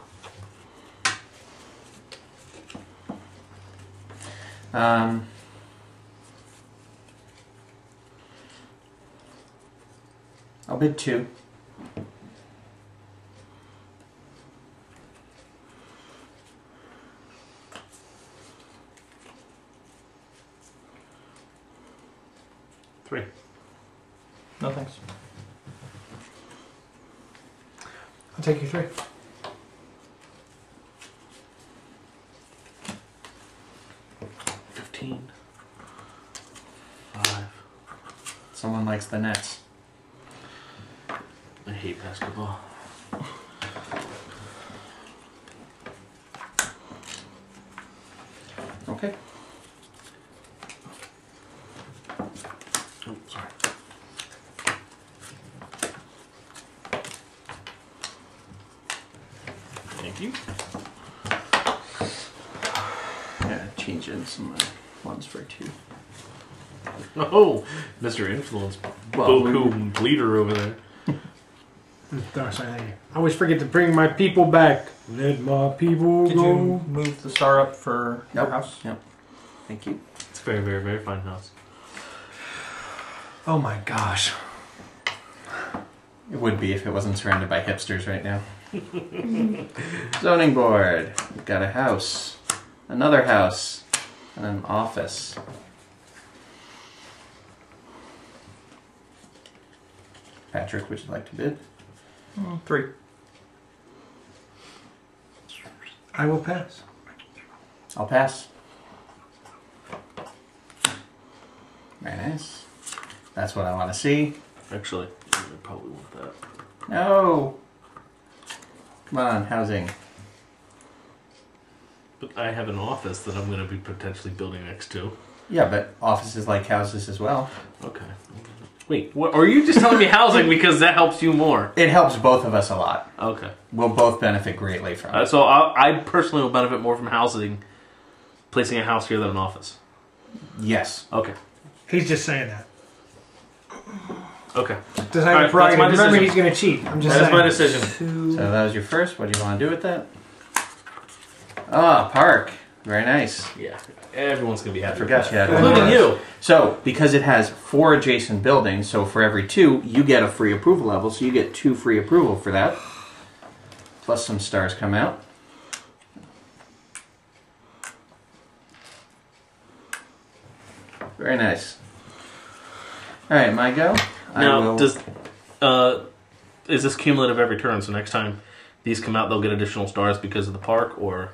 I'll bid 2. Three. No thanks. I'll take you 3. 15. 5. Someone likes the Nets. I hate basketball. Okay. Oh, sorry. Thank you. Yeah, change in some ones for 2. Oh, Mr. Influence. Well, Boku bleeder over there. I always forget to bring my people back. Let my people Did go. you move the star up for your Yep. house? Yep. Thank you. It's a very, very, very fine house. Oh my gosh. It would be if it wasn't surrounded by hipsters right now. Zoning board. We've got a house, another house, and an office. Patrick, would you like to bid? 3. I will pass. I'll pass. Very nice. That's what I want to see. Actually, I probably want that. No! Come on, housing. But I have an office that I'm going to be potentially building next to. Yeah, but offices like houses as well. Okay. Wait, what, are you just telling me housing because that helps you more? It helps both of us a lot. Okay. We'll both benefit greatly from it. So I personally will benefit more from housing, placing a house here than an office. Yes. Okay. He's just saying that. Okay. Does All have right, a prerogative. that's my Remember, decision. he's going to cheat. I'm just That is saying. my decision. So that was your first. What do you want to do with that? Ah, park. Very nice. Yeah. Everyone's going to be happy. I forgot you had one. Including more. you. So, because it has 4 adjacent buildings, so for every 2, you get a free approval level, so you get 2 free approval for that. Plus some stars come out. Very nice. Alright, my go. Now, is this cumulative every turn? So next time these come out, they'll get additional stars because of the park, or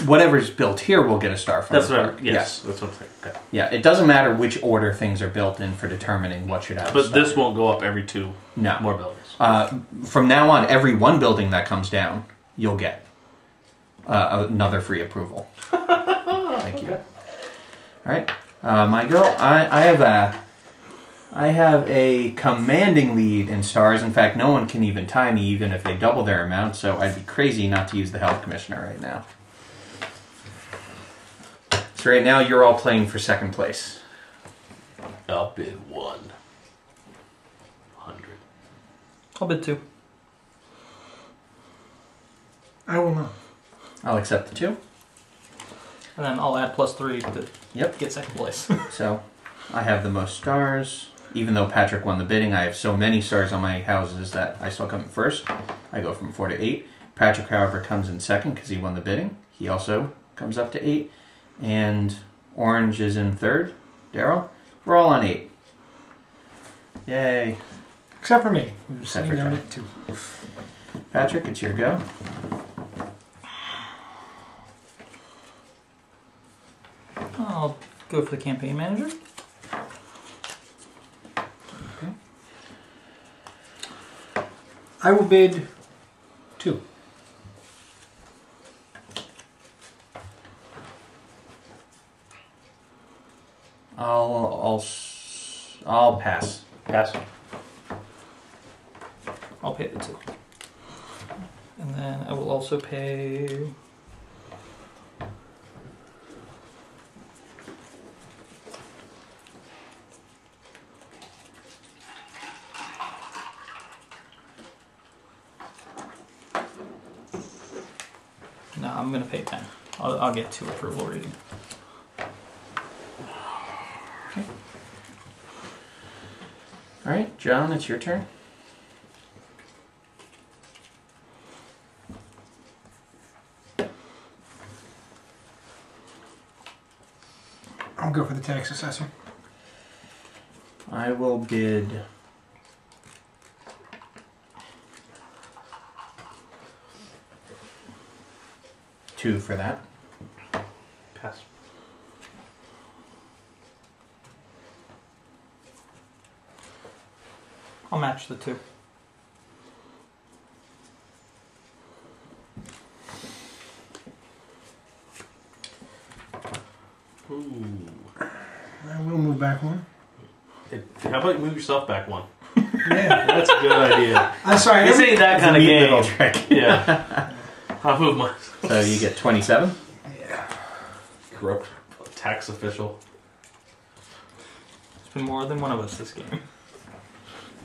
whatever's built here will get a star from that's the what park. I'm, yes, that's what I'm saying. Okay. Yeah, it doesn't matter which order things are built in for determining what should have a But star. this won't go up every 2 No. more buildings. From now on, every 1 building that comes down, you'll get another free approval. Thank you. All right, my go. I have a commanding lead in stars. In fact, no one can even tie me, even if they double their amount. So I'd be crazy not to use the health commissioner right now. So right now, you're all playing for second place. I'll bid 100. I'll bid 2. I will not. I'll accept the 2. And then I'll add +3 to Yep. get second place. So I have the most stars. Even though Patrick won the bidding, I have so many stars on my houses that I still come in first. I go from 4 to 8. Patrick, however, comes in second because he won the bidding. He also comes up to 8. And Orange is in third. Daryl, we're all on 8. Yay. Except for me. Who's Except sitting for down John. at 2. Patrick, it's your go. I'll go for the campaign manager. Okay. I will bid 2. I'll pass. Pass. I'll pay the 2. And then I will also pay... No, I'm going to pay 10. I'll get 2 approval rating. Okay. All right, John, it's your turn. I'll go for the tax assessor. I will bid 2 for that. Pass. I'll match the 2. Ooh. I will move back 1. How about you move yourself back 1? Yeah. That's a good idea. I'm sorry. This ain't that kind of Neat game. little trick. Yeah. I'll move mine. So you get 27. Yeah. Corrupt tax official. It's been more than one of us this game.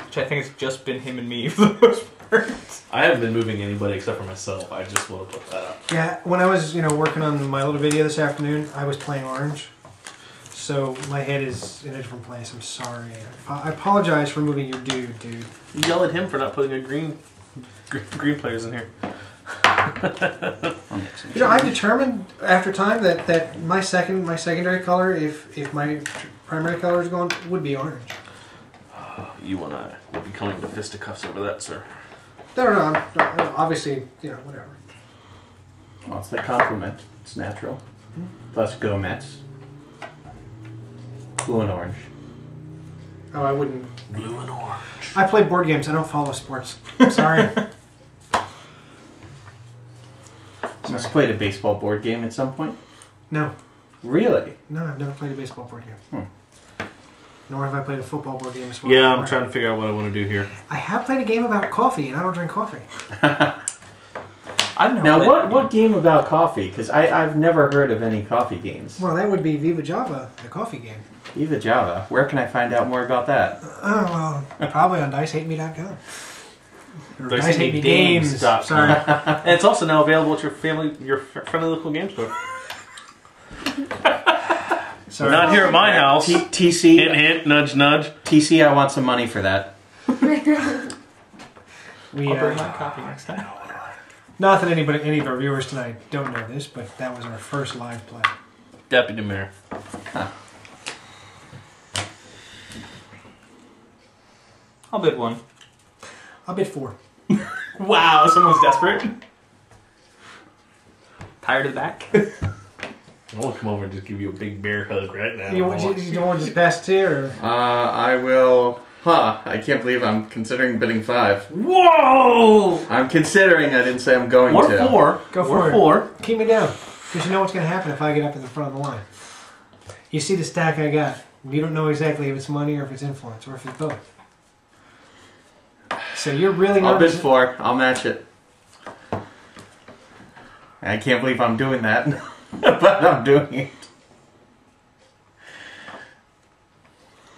Which I think it's just been him and me for the most part. I haven't been moving anybody except for myself. I just want to put that up. Yeah, when I was, working on my little video this afternoon, I was playing orange. so my head is in a different place. I'm sorry. I apologize for moving your dude. You yell at him for not putting a green players in here. You know, I determined after time that my secondary color, if my primary color is gone, would be orange. You and I will be coming to fisticuffs over that, sir. No, obviously, whatever. Well, it's the compliment. It's natural. Plus, go Mets. Blue and orange. Oh, I wouldn't. Blue and orange. I play board games. I don't follow sports. Sorry. You must have played a baseball board game at some point? No. Really? No, I've never played a baseball board game. Nor have I played a football board game as well. Yeah, I'm trying to figure out what I want to do here. I have played a game about coffee, and I don't drink coffee. Now, what game about coffee? Because I've never heard of any coffee games. Well, that would be Viva Java, the coffee game. Viva Java. Where can I find out more about that? Oh, well, probably on DiceHateMe.com. DiceHateMeGames.com. Sorry. And it's also now available at your friendly local game store. Sorry. Not here at my house. TC. Hint, hint, nudge, nudge. TC, I want some money for that. I'll bring my copy next time. Not that any of our viewers tonight don't know this, but that was our first live play. Deputy Mayor. Huh. I'll bid 1. I'll bid 4. Wow, someone's desperate. Tired of the back? I want to come over and just give you a big bear hug right now. You don't want to just pass it here? I will... I can't believe I'm considering bidding 5. Whoa! I'm considering. I didn't say I'm going Or to. 4. Go for it. 4. Keep me down. Because you know what's going to happen if I get up in the front of the line. You see the stack I got. You don't know exactly if it's money or if it's influence or if it's both. So you're really I'll nervous. bid 4. I'll match it. I can't believe I'm doing that. But I'm doing it.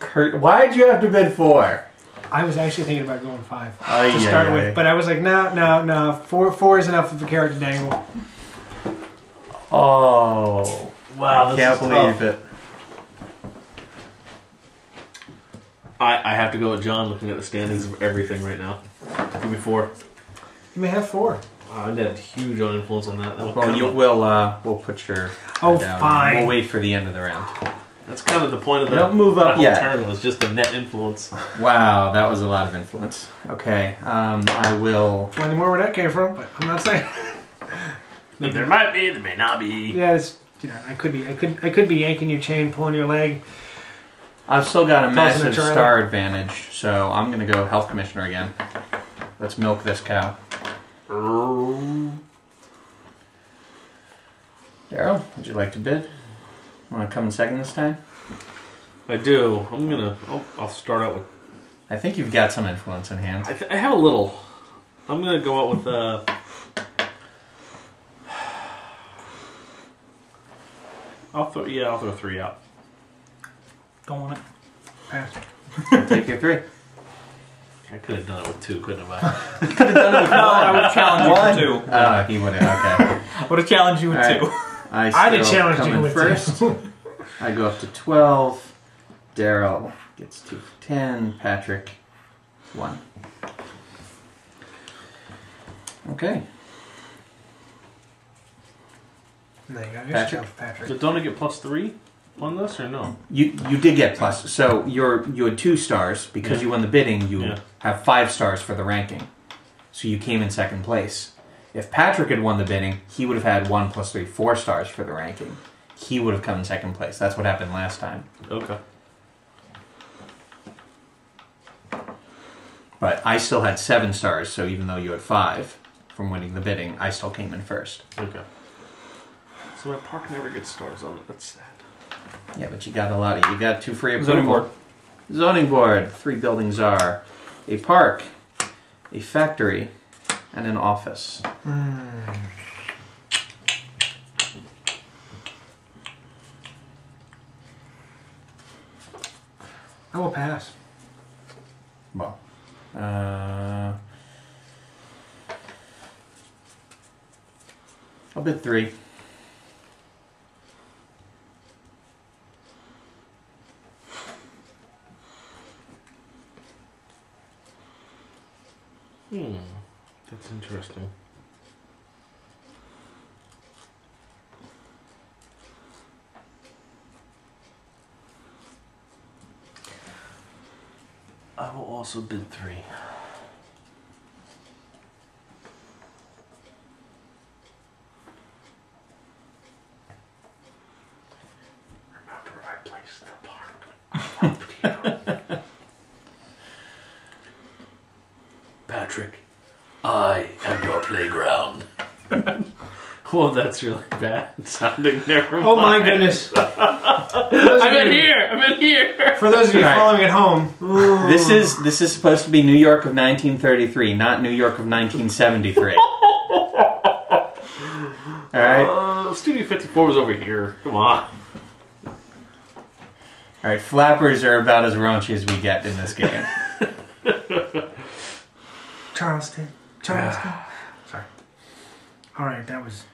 Kurt, why'd you have to bid 4? I was actually thinking about going 5 Ay, to start ay, with, ay. but I was like, no. 4 is enough of a carrot to dangle. Oh. Wow, I this can't is believe tough. it. I have to go with John looking at the standings of everything right now. Give me 4. You may have 4. Wow, I had huge influence on that. We'll put your Oh, down. fine. We'll wait for the end of the round. That's kind of the point of the Don't move up that whole yet. turn was just the net influence. Wow, that was a lot of influence. Okay, I will. Plenty more where that came from, but I'm not saying. There might be, there may not be. Yeah, it's I could be yanking your chain, pulling your leg. I've still got a Tossing massive a Charlie. star advantage, so I'm gonna go health commissioner again. Let's milk this cow. Daryl, would you like to bid? Want to come in second this time? I do. I'll start out with. I think you've got some influence in hand. I have a little. I'm gonna go out with. I'll throw 3 out. Don't want it. Pass. I'll take your 3. I could have done it with 2, couldn't have I? No, I would challenge you with 2. He would have. Okay. I would have challenged you with All right. 2. I did still challenge come you in with first. I go up to 12. Daryl gets 2 for 10. Patrick, 1. Okay. No, you got Patrick. yourself, Patrick. But don't I get +3 on this or no? You did get plus. So you had 2 stars because you won the bidding. You have 5 stars for the ranking. So you came in second place. If Patrick had won the bidding, he would have had 1 + 3, 4 stars for the ranking. He would have come in second place. That's what happened last time. Okay. But I still had 7 stars. So even though you had 5 from winning the bidding, I still came in first. Okay. So my park never gets stars on it. That's sad. Yeah, but you got a lot of. You got 2 free approval. Zoning board. Zoning board. 3 buildings are a park, a factory, and an office. I will pass. Well, I'll bid 3. That's interesting. I will also bid 3. Remember, I placed the park. Patrick, I am your playground. Well, that's really bad sounding. Never mind. Oh my goodness. I'm in here. I'm in here. For those of you following at home, This is supposed to be New York of 1933, not New York of 1973. All right. Studio 54 was over here. Come on. All right. Flappers are about as raunchy as we get in this game. Charleston. Sorry. All right, that was.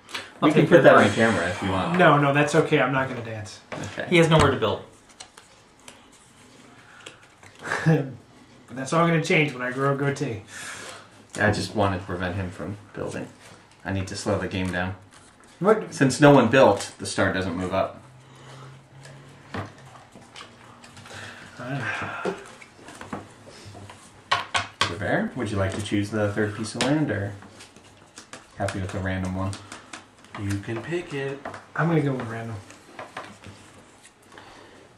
We can put that on camera if you want. No, that's okay. I'm not going to dance. Okay. He has nowhere to build. But that's all going to change when I grow a goatee. I just wanted to prevent him from building. I need to slow the game down. What? Since no one built, the star doesn't move up. Bear, would you like to choose the third piece of land, or happy with a random one? You can pick it. I'm going to go with random.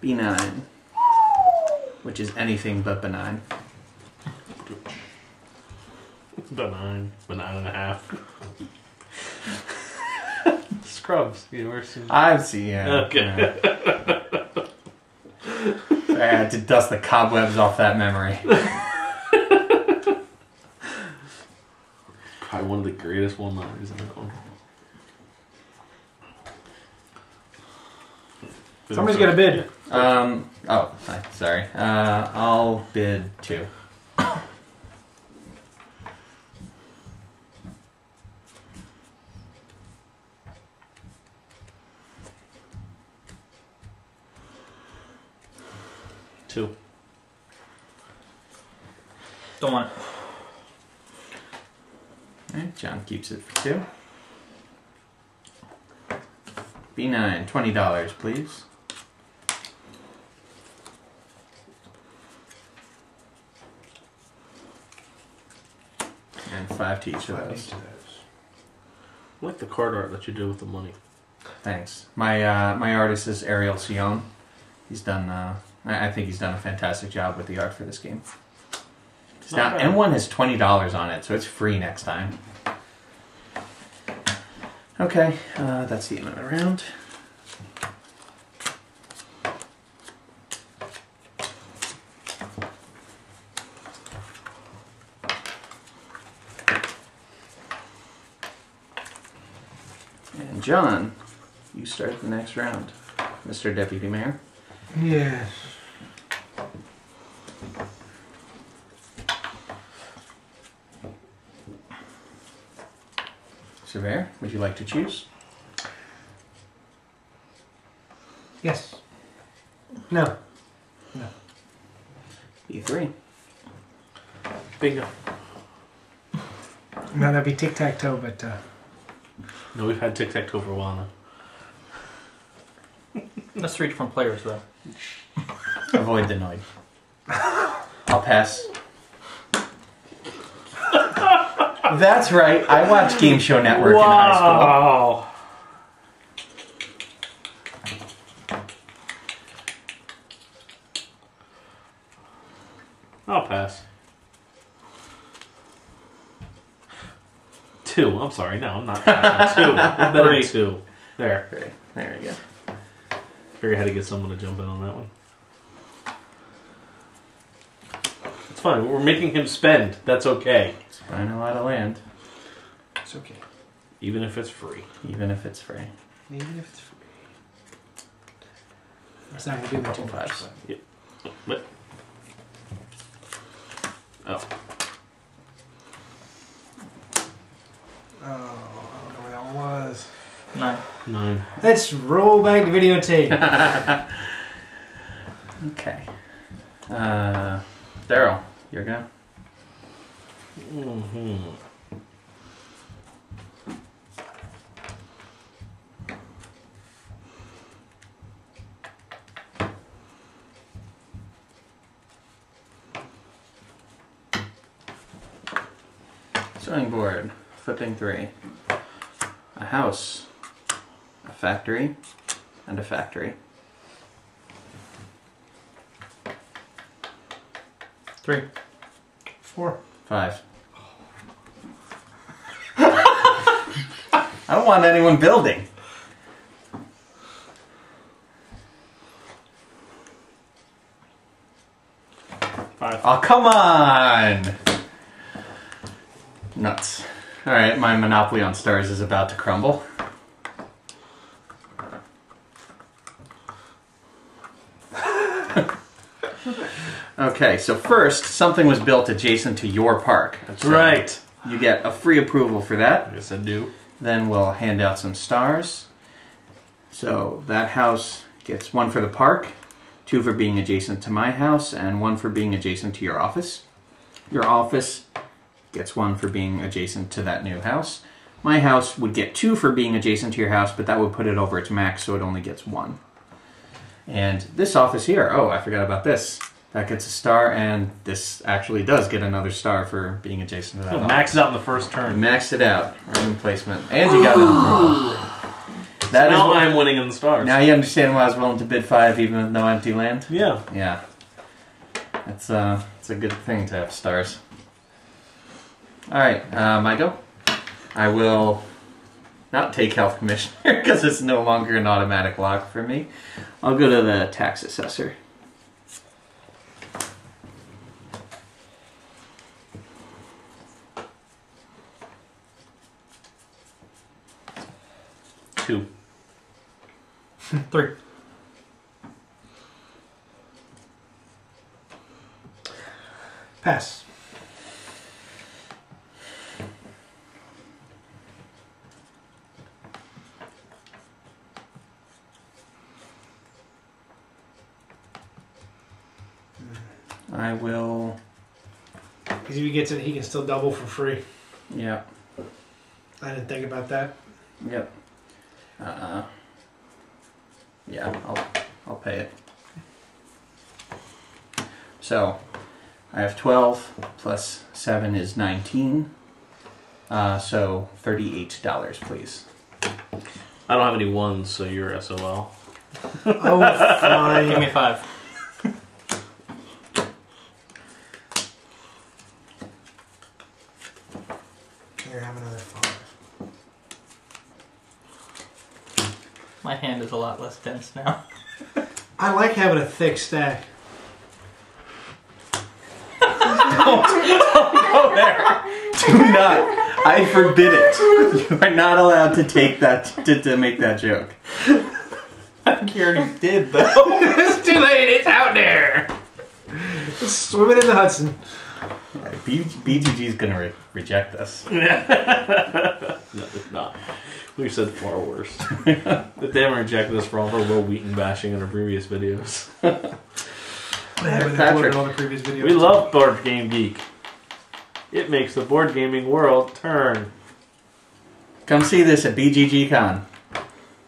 B9, which is anything but benign. Benign and a half. Scrubs. You ever seen? I've seen, yeah. Okay. I had to dust the cobwebs off that memory. Probably one of the greatest one-liners in that one. Somebody's got a bid. Oh, sorry. I'll bid 2. Two. Don't want it. Alright, John keeps it for 2. B9, $20, please. And 5 to each of those. I like the card art that you do with the money. Thanks. My artist is Ariel Sion. He's done. I think he's done a fantastic job with the art for this game. Now M1 has $20 on it, so it's free next time. Okay, that's the end of the round. And John, you start the next round, Mr. Deputy Mayor. Yes. Surveyor, would you like to choose? Yes. No. E3. Bingo. No, that'd be tic-tac-toe, but... No, we've had tic-tac-toe for a while now. That's 3 different players, though. Avoid the noid. I'll pass. That's right. I watched Game Show Network in high school. I'll pass. 2. I'm sorry. No, I'm not passing. 2. Better 2. There. Okay, there we go. Figure I had to get someone to jump in on that one. It's fine. We're making him spend. That's okay. He's buying a lot of land. It's okay. Even if it's free. Even if it's free. Even if it's free. It's not going to do that too much. Fives. Yep. What? Oh. Oh, I don't know where that one was. 9. 9. Let's roll back the videotape. Okay. Daryl, you're go. Sewing board, flipping 3. A house, a factory, and a factory. 3. 4. 5. I don't want anyone building. 5. Oh, come on! Nuts. Alright, my monopoly on stars is about to crumble. Okay, so first, something was built adjacent to your park. That's right. You get a free approval for that. Yes, I do. Then we'll hand out some stars. So that house gets 1 for the park, 2 for being adjacent to my house, and 1 for being adjacent to your office. Your office gets 1 for being adjacent to that new house. My house would get 2 for being adjacent to your house, but that would put it over its max, so it only gets 1. And this office here, oh, I forgot about this. That gets a star, and this actually does get another star for being adjacent to that office. Max it out in the first turn. Maxed it out. Random placement. And you got it. That now is I'm winning in the stars. Now you understand why I was willing to bid 5 even with no empty land? Yeah. Yeah. It's a good thing to have stars. Alright, my go. I will not take Health Commissioner because it's no longer an automatic lock for me. I'll go to the Tax Assessor. Two. 3. Pass. I will... Because if he gets it, he can still double for free. Yeah. I didn't think about that. Yep. Yeah, I'll pay it. So, I have 12 plus 7 is 19. So $38, please. I don't have any ones, so you're SOL. Oh, fine. Give me 5. Here, have another 5. My hand is a lot less dense now. I like having a thick stack. Don't go there. Do not. I forbid it. You are not allowed to take that to make that joke. I think you already did, though. It's too late. It's out there. It's swimming in the Hudson. BGG's gonna reject this. No, it's not. We said far worse. If they haven't rejected us for all of our Will Wheaton bashing in our previous videos. I haven't Patrick. uploaded all the previous videos. We love Board Game Geek. It makes the board gaming world turn. Come see this at BGG Con.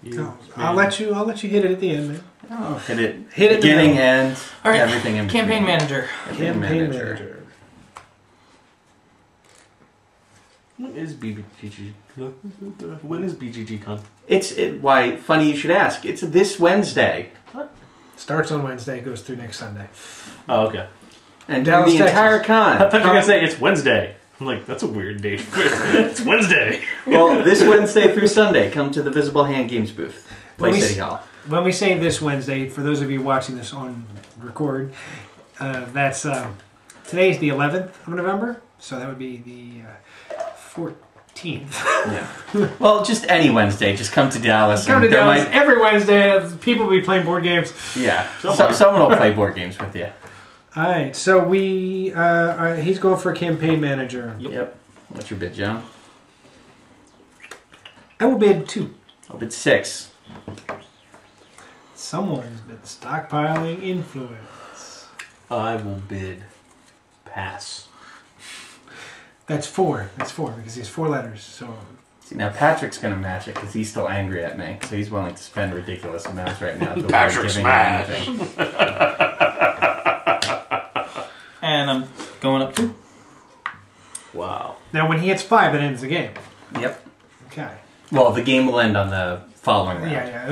No, I'll let you hit it at the end, man. Oh, hit it. Hit it in the Beginning, middle. end, All right. everything in between. Campaign manager. Campaign manager. When is BGG? When is BGG Con? Why, funny you should ask. It's this Wednesday. Starts on Wednesday, goes through next Sunday. Oh, okay. And Dallas, the entire Texas. con. I thought you were going to say it's Wednesday. I'm like, that's a weird date. It's Wednesday. Well, this Wednesday through Sunday, come to the Visible Hand Games booth. Play City Hall. When we say this Wednesday, for those of you watching this on record, that's today's the 11th of November, so that would be the 14th. Yeah. Well, just any Wednesday. Just come to Dallas. Come to there Dallas might- every Wednesday. People will be playing board games. Yeah. Someone will play board games with you. All right, so we he's going for a campaign manager. Yep. What's your bid, John? I will bid 2. I'll bid 6. Someone's been stockpiling influence. I will bid pass. That's 4. That's 4 because he has 4 letters. So. See, now Patrick's going to match it because he's still angry at me. So he's willing to spend ridiculous amounts right now to avoid Patrick giving smash. me anything. And I'm going up 2. Wow. Now, when he hits 5, that ends the game. Yep. Okay. Well, the game will end on the following round. Yeah.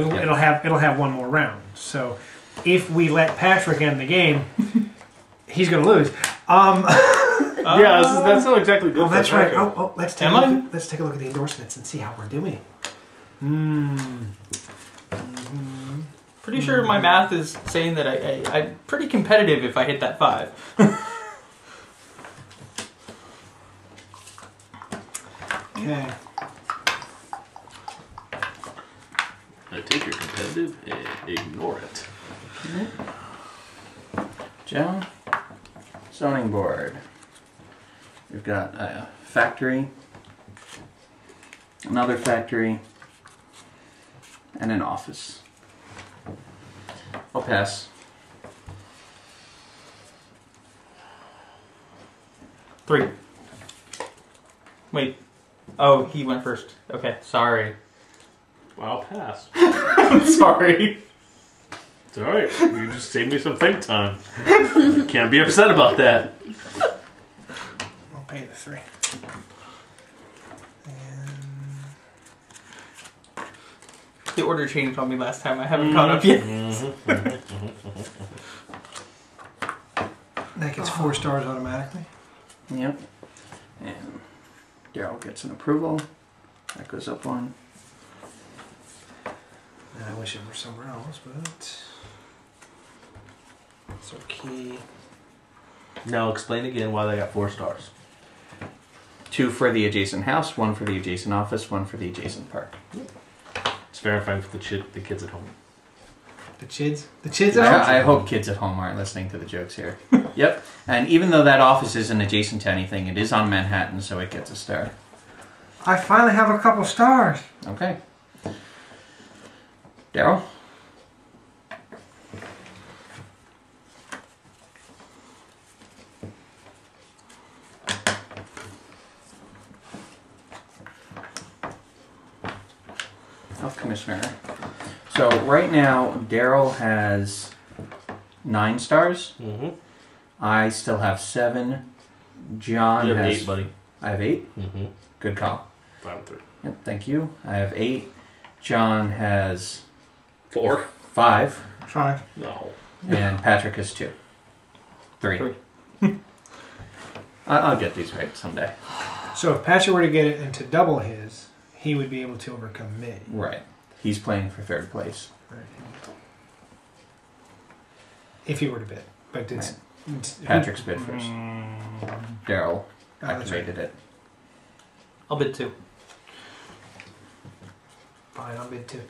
It'll have one more round. So, if we let Patrick end the game, he's going to lose. Yeah, that's not exactly good. Oh, for that's a right. record. Oh, let's take a look at the endorsements and see how we're doing. Pretty sure my math is saying that I'm pretty competitive if I hit that 5. Okay. I take your competitive and ignore it. Joan, zoning board. We've got a factory, another factory, and an office. I'll pass. 3. Wait. Oh, he went first. Okay, sorry. I'll pass. I'm sorry. It's alright. You just saved me some think time. Can't be upset about that. I'll pay the 3. The order changed on me last time. I haven't caught up yet. That gets 4 stars automatically. Yep. And Daryl gets an approval. That goes up 1. I wish it were somewhere else, but it's okay. Now explain again why they got 4 stars. 2 for the adjacent house, 1 for the adjacent office, 1 for the adjacent park. It's verifying for the kids at home. The chids? The chids out? I hope kids at home aren't listening to the jokes here. Yep. And even though that office isn't adjacent to anything, it is on Manhattan, so it gets a star. I finally have a couple stars. Okay. Daryl? Health Commissioner. So right now, Daryl has 9 stars. Mm-hmm. I still have 7. John You have has 8, buddy. I have 8. Mm-hmm. Good call. 5 and 3. Yep, thank you. I have 8. John has 4. 5. 5. No. And Patrick has 2. 3. I'll get these right someday. So if Patrick were to get it and to double his, he would be able to overcome me. Right. He's playing for 3rd place. Right. If he were to bid. But it's... Patrick's bid first. Daryl that's activated it. I'll bid 2. Fine, I'll bid 2.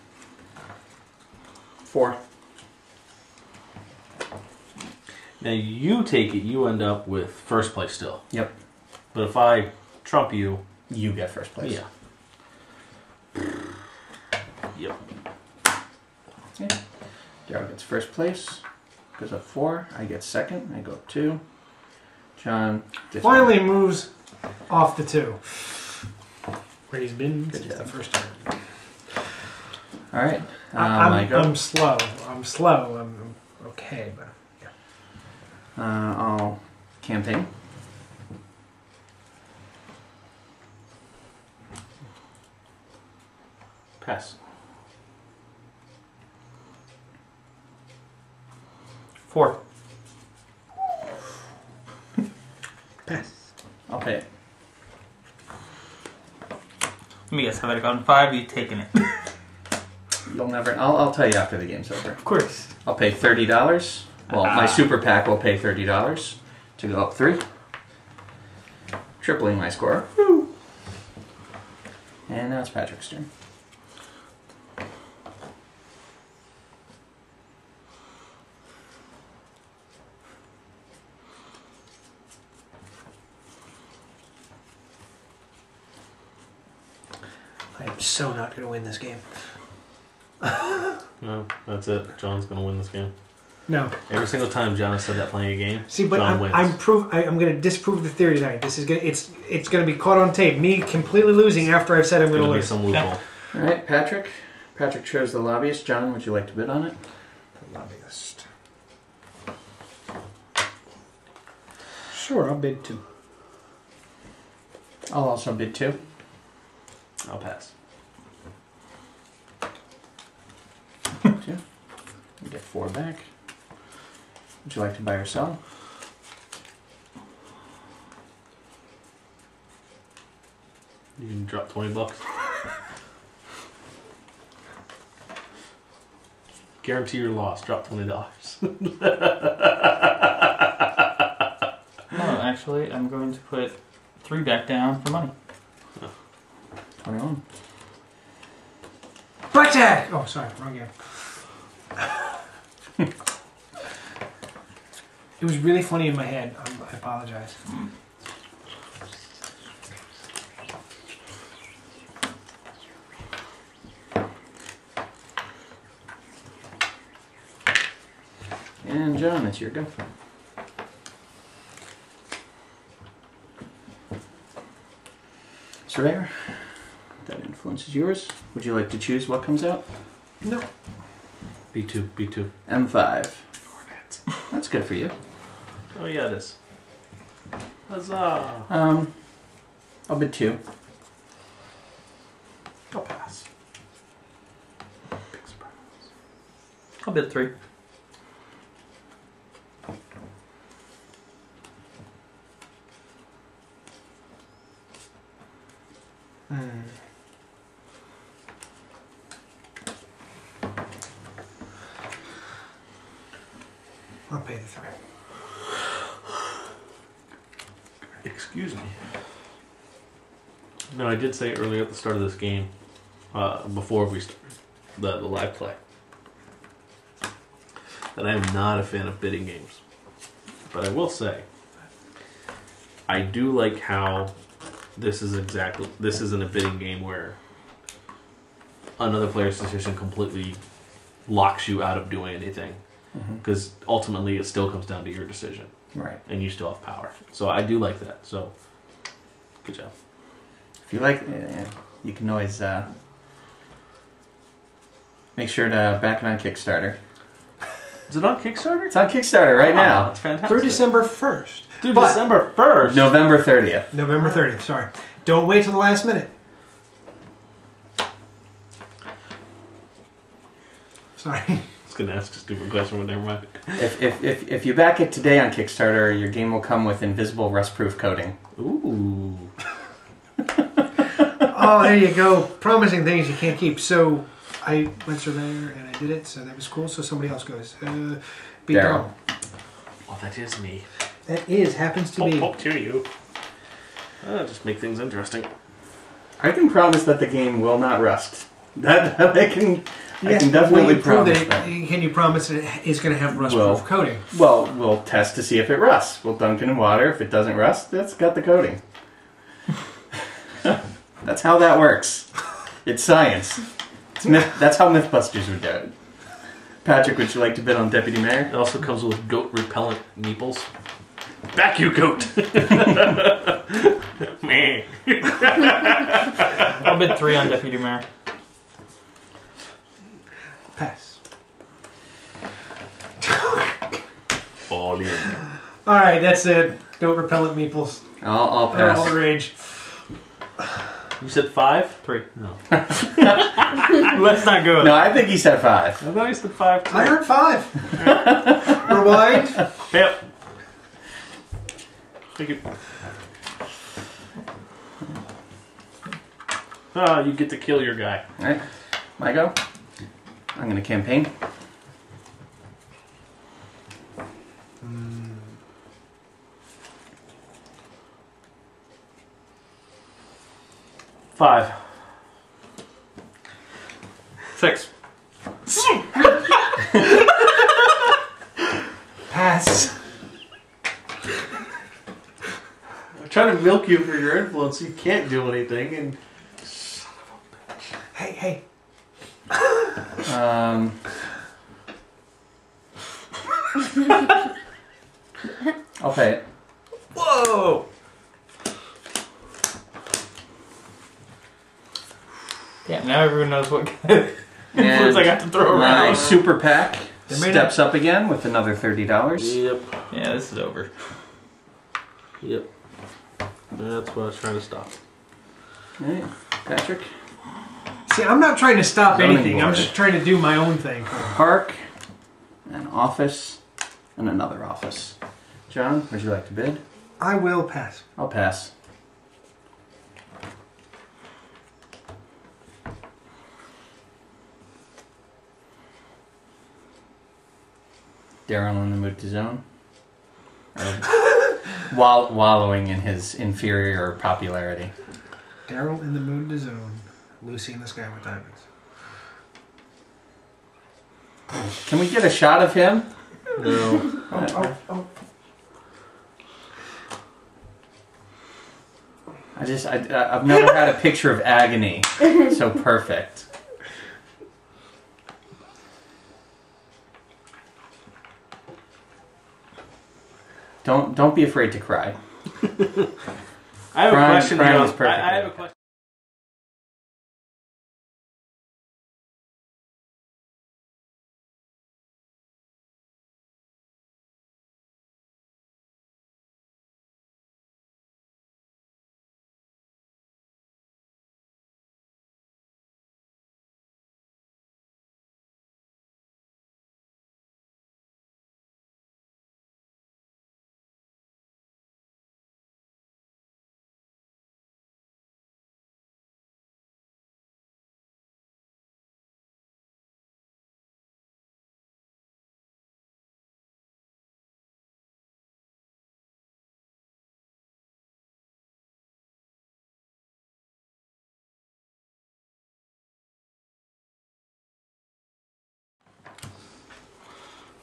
4. Now you take it, you end up with 1st place still. Yep. But if I trump you... You get 1st place. Yeah. Yep. Yeah. Daryl gets 1st place. Goes up 4. I get 2nd. I go up 2. John gets Finally moves off the 2. Where he's been Good since job. the first turn. Alright. I'm slow. I'm slow. I'm okay, but yeah. I'll campaign. Pass. 4. Pass. I'll pay it. Let me guess, have I gone 5? You taking it? You'll never... I'll tell you after the game's over. Of course. I'll pay $30. Well, my super pack will pay $30 to go up 3. Tripling my score. Woo. And now it's Patrick's turn. I am so not going to win this game. No, that's it. John's going to win this game. No. Every single time John has said that playing a game, See, but John wins. I'm going to disprove the theory tonight. This is it's going to be caught on tape. Me completely losing after I've said I'm going to lose. Some loophole. All right, Patrick. Patrick chose the lobbyist. John, would you like to bid on it? The lobbyist. Sure, I'll bid 2. I'll also bid 2. I'll pass. 2. You get 4 back. Would you like to buy or sell? You can drop $20. Guarantee your loss. Drop $20. No, actually, I'm going to put 3 back down for money. 21. Blackjack! Oh, sorry, wrong game. It was really funny in my head. I apologize. And John, it's your go. Surveyor, that influence is yours. Would you like to choose what comes out? No. B2, B2. M5. That's good for you. Oh yeah, it is. Huzzah! I'll bid 2. I'll pass. I'll bid 3. I'll pay the 3. Excuse me. No, I did say earlier at the start of this game, before we started the live play, that I am not a fan of bidding games. But I will say, I do like how this isn't a bidding game where another player's decision completely locks you out of doing anything. Because ultimately it still comes down to your decision. Right. And you still have power. So I do like that. So, good job. If you like, you can always make sure to back it on Kickstarter. Is it on Kickstarter? It's on Kickstarter right now. That's fantastic. Through December 1st. Dude, But- December 1st. November 30th. November 30th, sorry. Don't wait till the last minute. Sorry. I was going to ask a stupid question, but never mind. If you back it today on Kickstarter, your game will come with invisible rust-proof coating. Ooh. Oh, there you go. Promising things you can't keep. So I went surveyor and I did it, so that was cool. So somebody else goes. Be Daryl. done. Oh, that is me. That happens to be. Pop to you. Just make things interesting. I can promise that the game will not rust. That I can definitely Will you prove promise that. that. Can you promise that it is going to have rust-proof Well- coating? Well, we'll test to see if it rusts. We'll dunk it in water. If it doesn't rust, it's got the coating. That's how that works. It's science. It's that's how Mythbusters would do it. Patrick, would you like to bid on Deputy Mayor? It also comes with goat repellent meeples. Back you, goat! Man. I'll bid 3 on Deputy Mayor. Pass. All in. All right, that's it. Don't repellent meeples. I'll They're all pass. the rage. You said 5? 3. No. Let's not go. No, I think he said 5. I thought you said 5 too. I heard 5. Rewind. Yep. Thank you. You get to kill your guy. Alright, my go. I'm going to campaign. Five. 6. Pass. I'm trying to milk you for your influence. You can't do anything, and Hey. I'll pay it. Whoa! Damn, now everyone knows what kind of influence I got to throw My around. super pack They may steps up again with another $30. Yep. Yeah, this is over. Yep. That's what I was trying to stop. All right, Patrick. See, I'm not trying to stop Zoning anything. I'm board. just trying to do my own thing. Park, an office, and another office. John, would you like to bid? I will pass. I'll pass. Daryl in the mood to zone? Or wallowing in his inferior popularity. Daryl in the mood to zone. Lucy in the sky with diamonds. Can we get a shot of him? No. Oh. I've never had a picture of agony so perfect. Don't be afraid to cry. I have a question, crying Joe. is perfect. I have a question.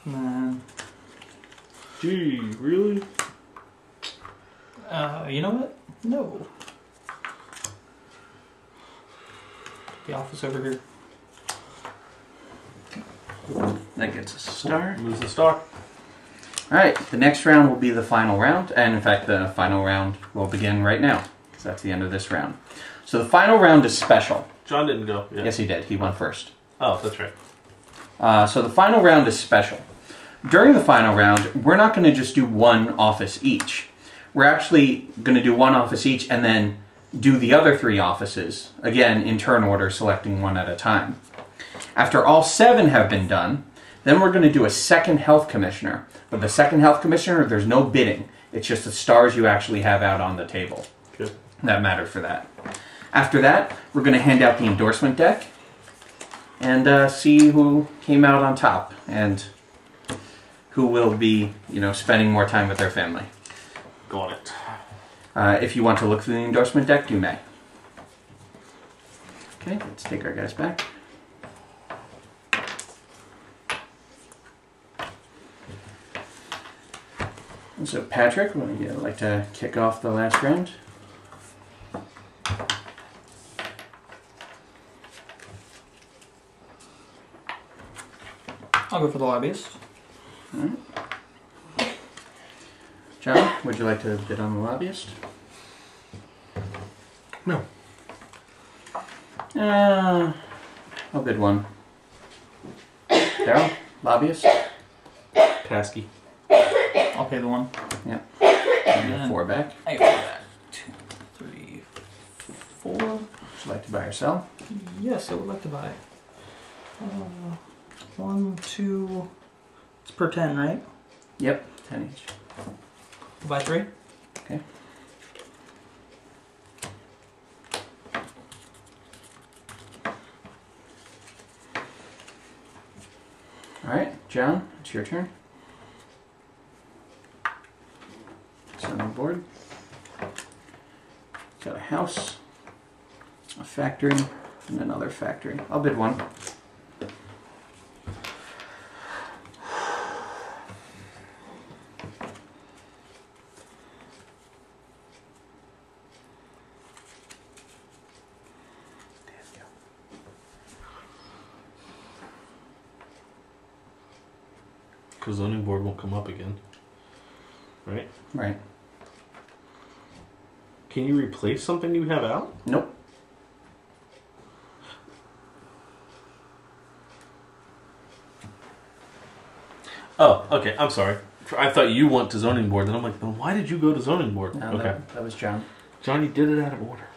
Man. Gee, really? You know what? No. The office over here. That gets us a star. Moves the star. Alright, the next round will be the final round, and in fact the final round will begin right now, because that's the end of this round. So the final round is special. John didn't go. Yeah. Yes, he did. He went first. Oh, that's right. So the final round is special. During the final round, we're not going to just do one office each. We're actually going to do one office each and then do the other 3 offices, again in turn order, selecting one at a time. After all 7 have been done, then we're going to do a second health commissioner. But the second health commissioner, there's no bidding. It's just the stars you actually have out on the table Good. that matter for that. After that, we're going to hand out the endorsement deck and see who came out on top and who will be, spending more time with their family. Got it. If you want to look through the endorsement deck, you may. Okay, let's take our guys back. And so, Patrick, would you like to kick off the last round? I'll go for the lobbyist. John, would you like to bid on the lobbyist? No. I'll bid one. Daryl, lobbyist? Tasky. I'll pay the one. Yeah. And Yeah. 4 back. I got that. 2, 3, 4. Would you like to buy or sell? Yes, I would like to buy. 1, 2. It's per 10, right? Yep, 10 each. We'll buy 3. Okay. Alright, John, it's your turn. So on board. Got a house, a factory, and another factory. I'll bid one. Because zoning board won't come up again. Right? Right. Can you replace something you have out? Nope. Oh, okay. I'm sorry. I thought you went to zoning board. Then I'm like, then why did you go to zoning board? No, Okay. that was John. Johnny did it out of order.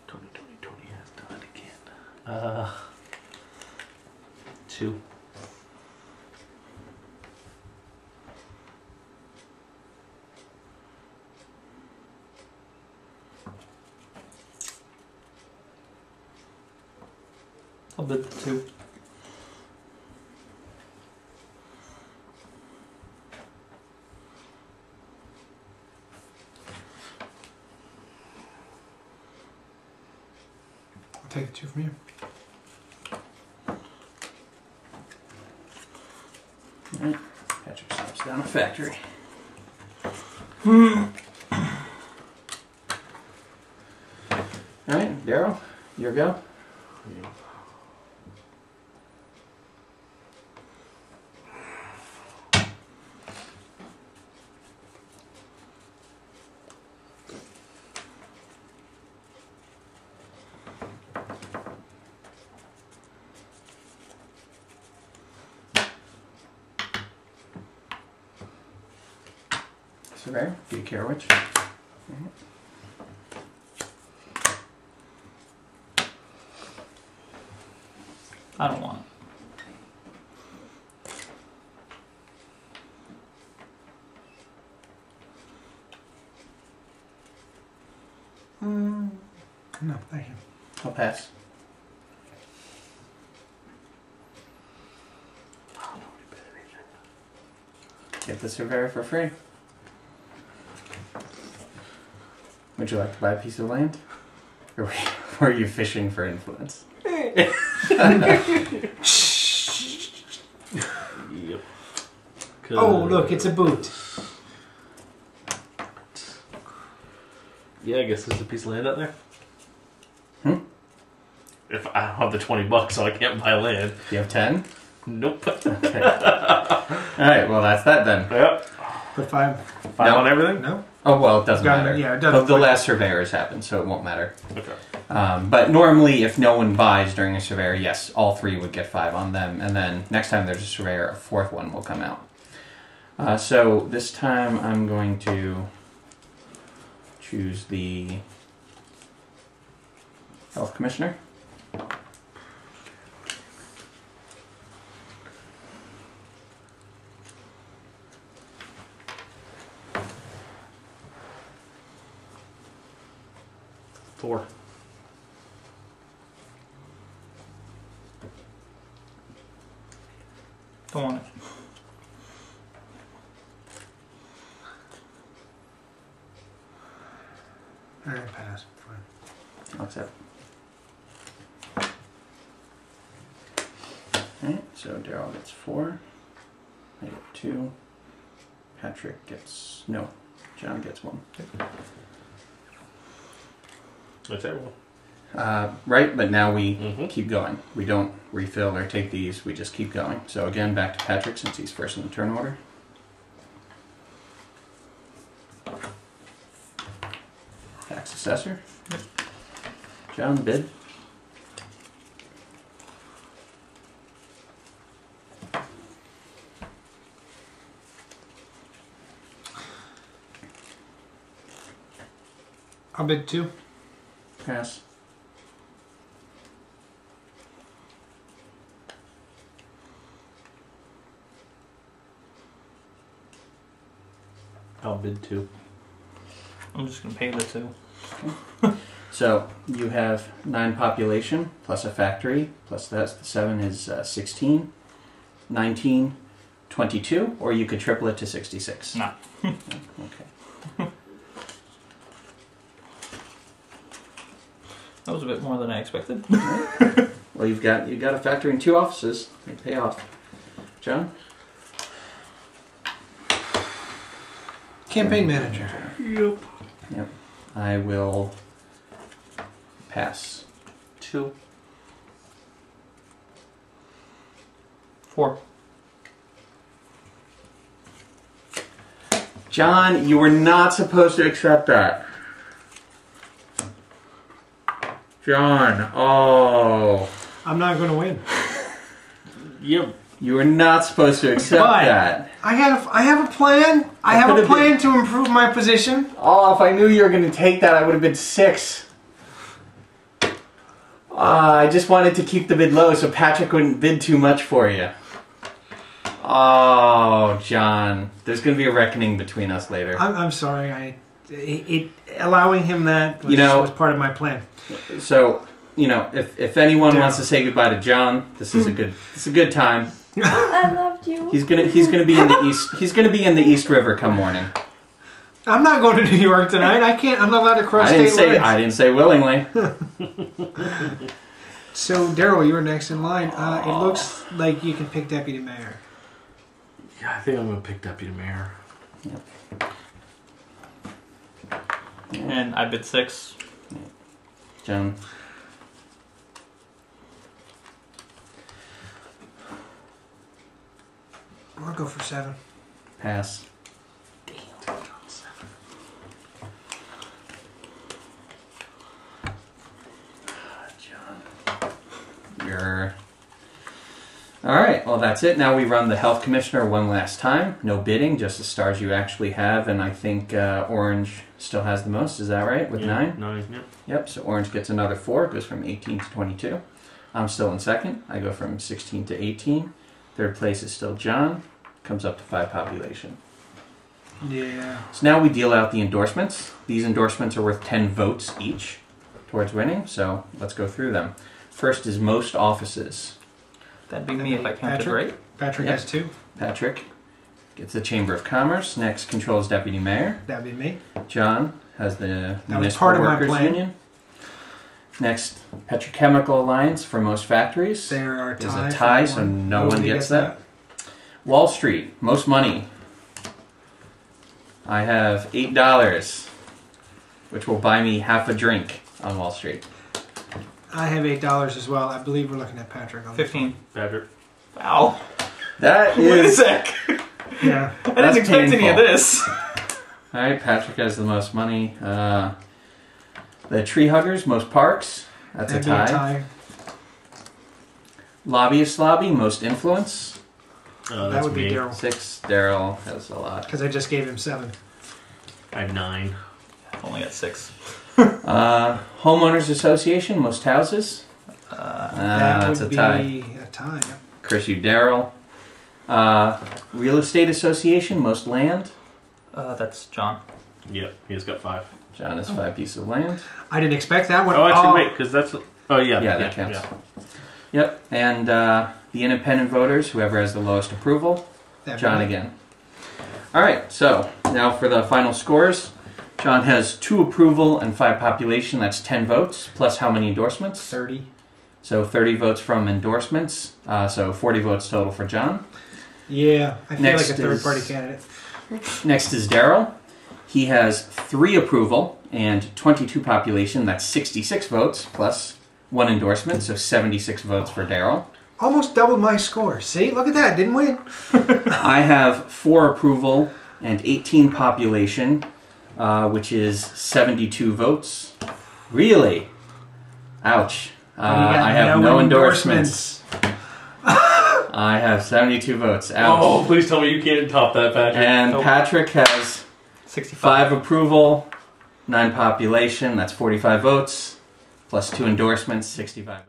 Tony has done it again. 2. I'll bid the 2. I'll take the 2 from you. Alright. Patrick steps down a factory. Alright, Daryl, your go. Yeah. Surveyor, do you care which? I don't want it. No, thank you. I'll pass. Get the surveyor for free. Would you like to buy a piece of land? Or were you fishing for influence? Yep. Oh, look, it's a boot. Yeah, I guess there's a piece of land out there. Hmm? If I don't have the $20, so I can't buy land. Do you have 10? Nope. Okay. Alright, well that's that then. Yep. Put 5. 5 No. on everything? No? Oh well, it doesn't Got it, matter. yeah, it doesn't. The last surveyor has happened, so it won't matter. Okay. But normally, if no one buys during a surveyor, yes, all 3 would get 5 on them, and then next time there's a surveyor, a 4th one will come out. So this time I'm going to choose the health commissioner. Four. Don't want it. Alright, pass. Fine. I'll accept. Alright, so Daryl gets 4. I get 2. Patrick gets... no. John gets 1. That's everyone. Right, but now we Mhm. keep going. We don't refill or take these, we just keep going. So again, back to Patrick since he's first in the turn order. Tax assessor. John, bid. I'll bid 2. Pass. I'll bid 2. I'm just gonna pay the 2. So you have 9 population plus a factory plus that's the 7 is 16, 19, 22, or you could triple it to 66. No. Okay. That was a bit more than I expected. Well, you've got a factory and 2 offices. They pay off. John? Campaign manager. Yep. Yep. I will pass. 2. 4. John, you were not supposed to accept that. John, oh. I'm not going to win. Yep. You were not supposed to accept But that. I have a plan. I have a could've plan to improve my position. Oh, if I knew you were going to take that, I would have been 6. I just wanted to keep the bid low so Patrick wouldn't bid too much for you. Oh, John. There's going to be a reckoning between us later. I'm sorry. Allowing him that was part of my plan. So, if anyone wants to say goodbye to John, this is a good time. I loved you. He's gonna be in the east. He's gonna be in the East River come morning. I'm not going to New York tonight. I can't. I'm not allowed to cross state lines. I didn't say willingly. So, Daryl, you're next in line. It looks like you can pick deputy mayor. Yeah, I think I'm gonna pick deputy mayor. Yep. And I bid 6. John. I'll go for 7. Pass. You're... Alright, well that's it. Now we run the health commissioner one last time. No bidding, just the stars you actually have, and I think Orange still has the most, is that right? With 9? 9, yeah. Yep, so Orange gets another 4, goes from 18 to 22. I'm still in second. I go from 16 to 18. Third place is still John. Comes up to 5 population. Yeah. So now we deal out the endorsements. These endorsements are worth 10 votes each towards winning, so let's go through them. First is most offices. That'd be me if I counted Patrick? right. Patrick has 2. Patrick gets the Chamber of Commerce. Next controls Deputy Mayor. That'd be me. John has the That was Municipal part of my Workers plan. Union. Next, Petrochemical Alliance for most factories. There are There's tie a tie, for so one. no one Nobody gets that. Wall Street, most money. I have $8, which will buy me half a drink on Wall Street. I have $8 as well. I believe we're looking at Patrick. On 15. Patrick. Wow. That Wait a is... sec. Yeah. I didn't expect any of this. Alright, Patrick has the most money. The Tree Huggers, most parks. That's That'd a be tie. Lobbyist Lobby, most influence. That's That would be me. Daryl. 6. Daryl has a lot. Because I just gave him 7. I have 9. I've only got 6. Homeowners Association, most houses. That That's would a tie. be a tie. Chris, you, Daryl. Real Estate Association, most land. That's John. Yep, he's got 5. John has 5 pieces of land. I didn't expect that one. Oh, actually, wait, because that's... Oh, yeah. Yeah, that counts. Yep, and the independent voters, whoever has the lowest approval. That'd be John me. again. Alright, so now for the final scores. John has 2 approval and 5 population. That's 10 votes, plus how many endorsements? 30. So 30 votes from endorsements. So 40 votes total for John. Yeah, I feel Next like a third-party is- candidate. Next is Daryl. He has 3 approval and 22 population. That's 66 votes, plus 1 endorsement, so 76 votes for Daryl. Almost doubled my score. See? Look at that. Didn't win. I have 4 approval and 18 population, which is 72 votes. Really? Ouch. I have no endorsements. I have 72 votes. Ouch. Oh, please tell me you can't top that, Patrick. And Patrick has 65. 5 approval, 9 population. That's 45 votes, plus 2 endorsements, 65.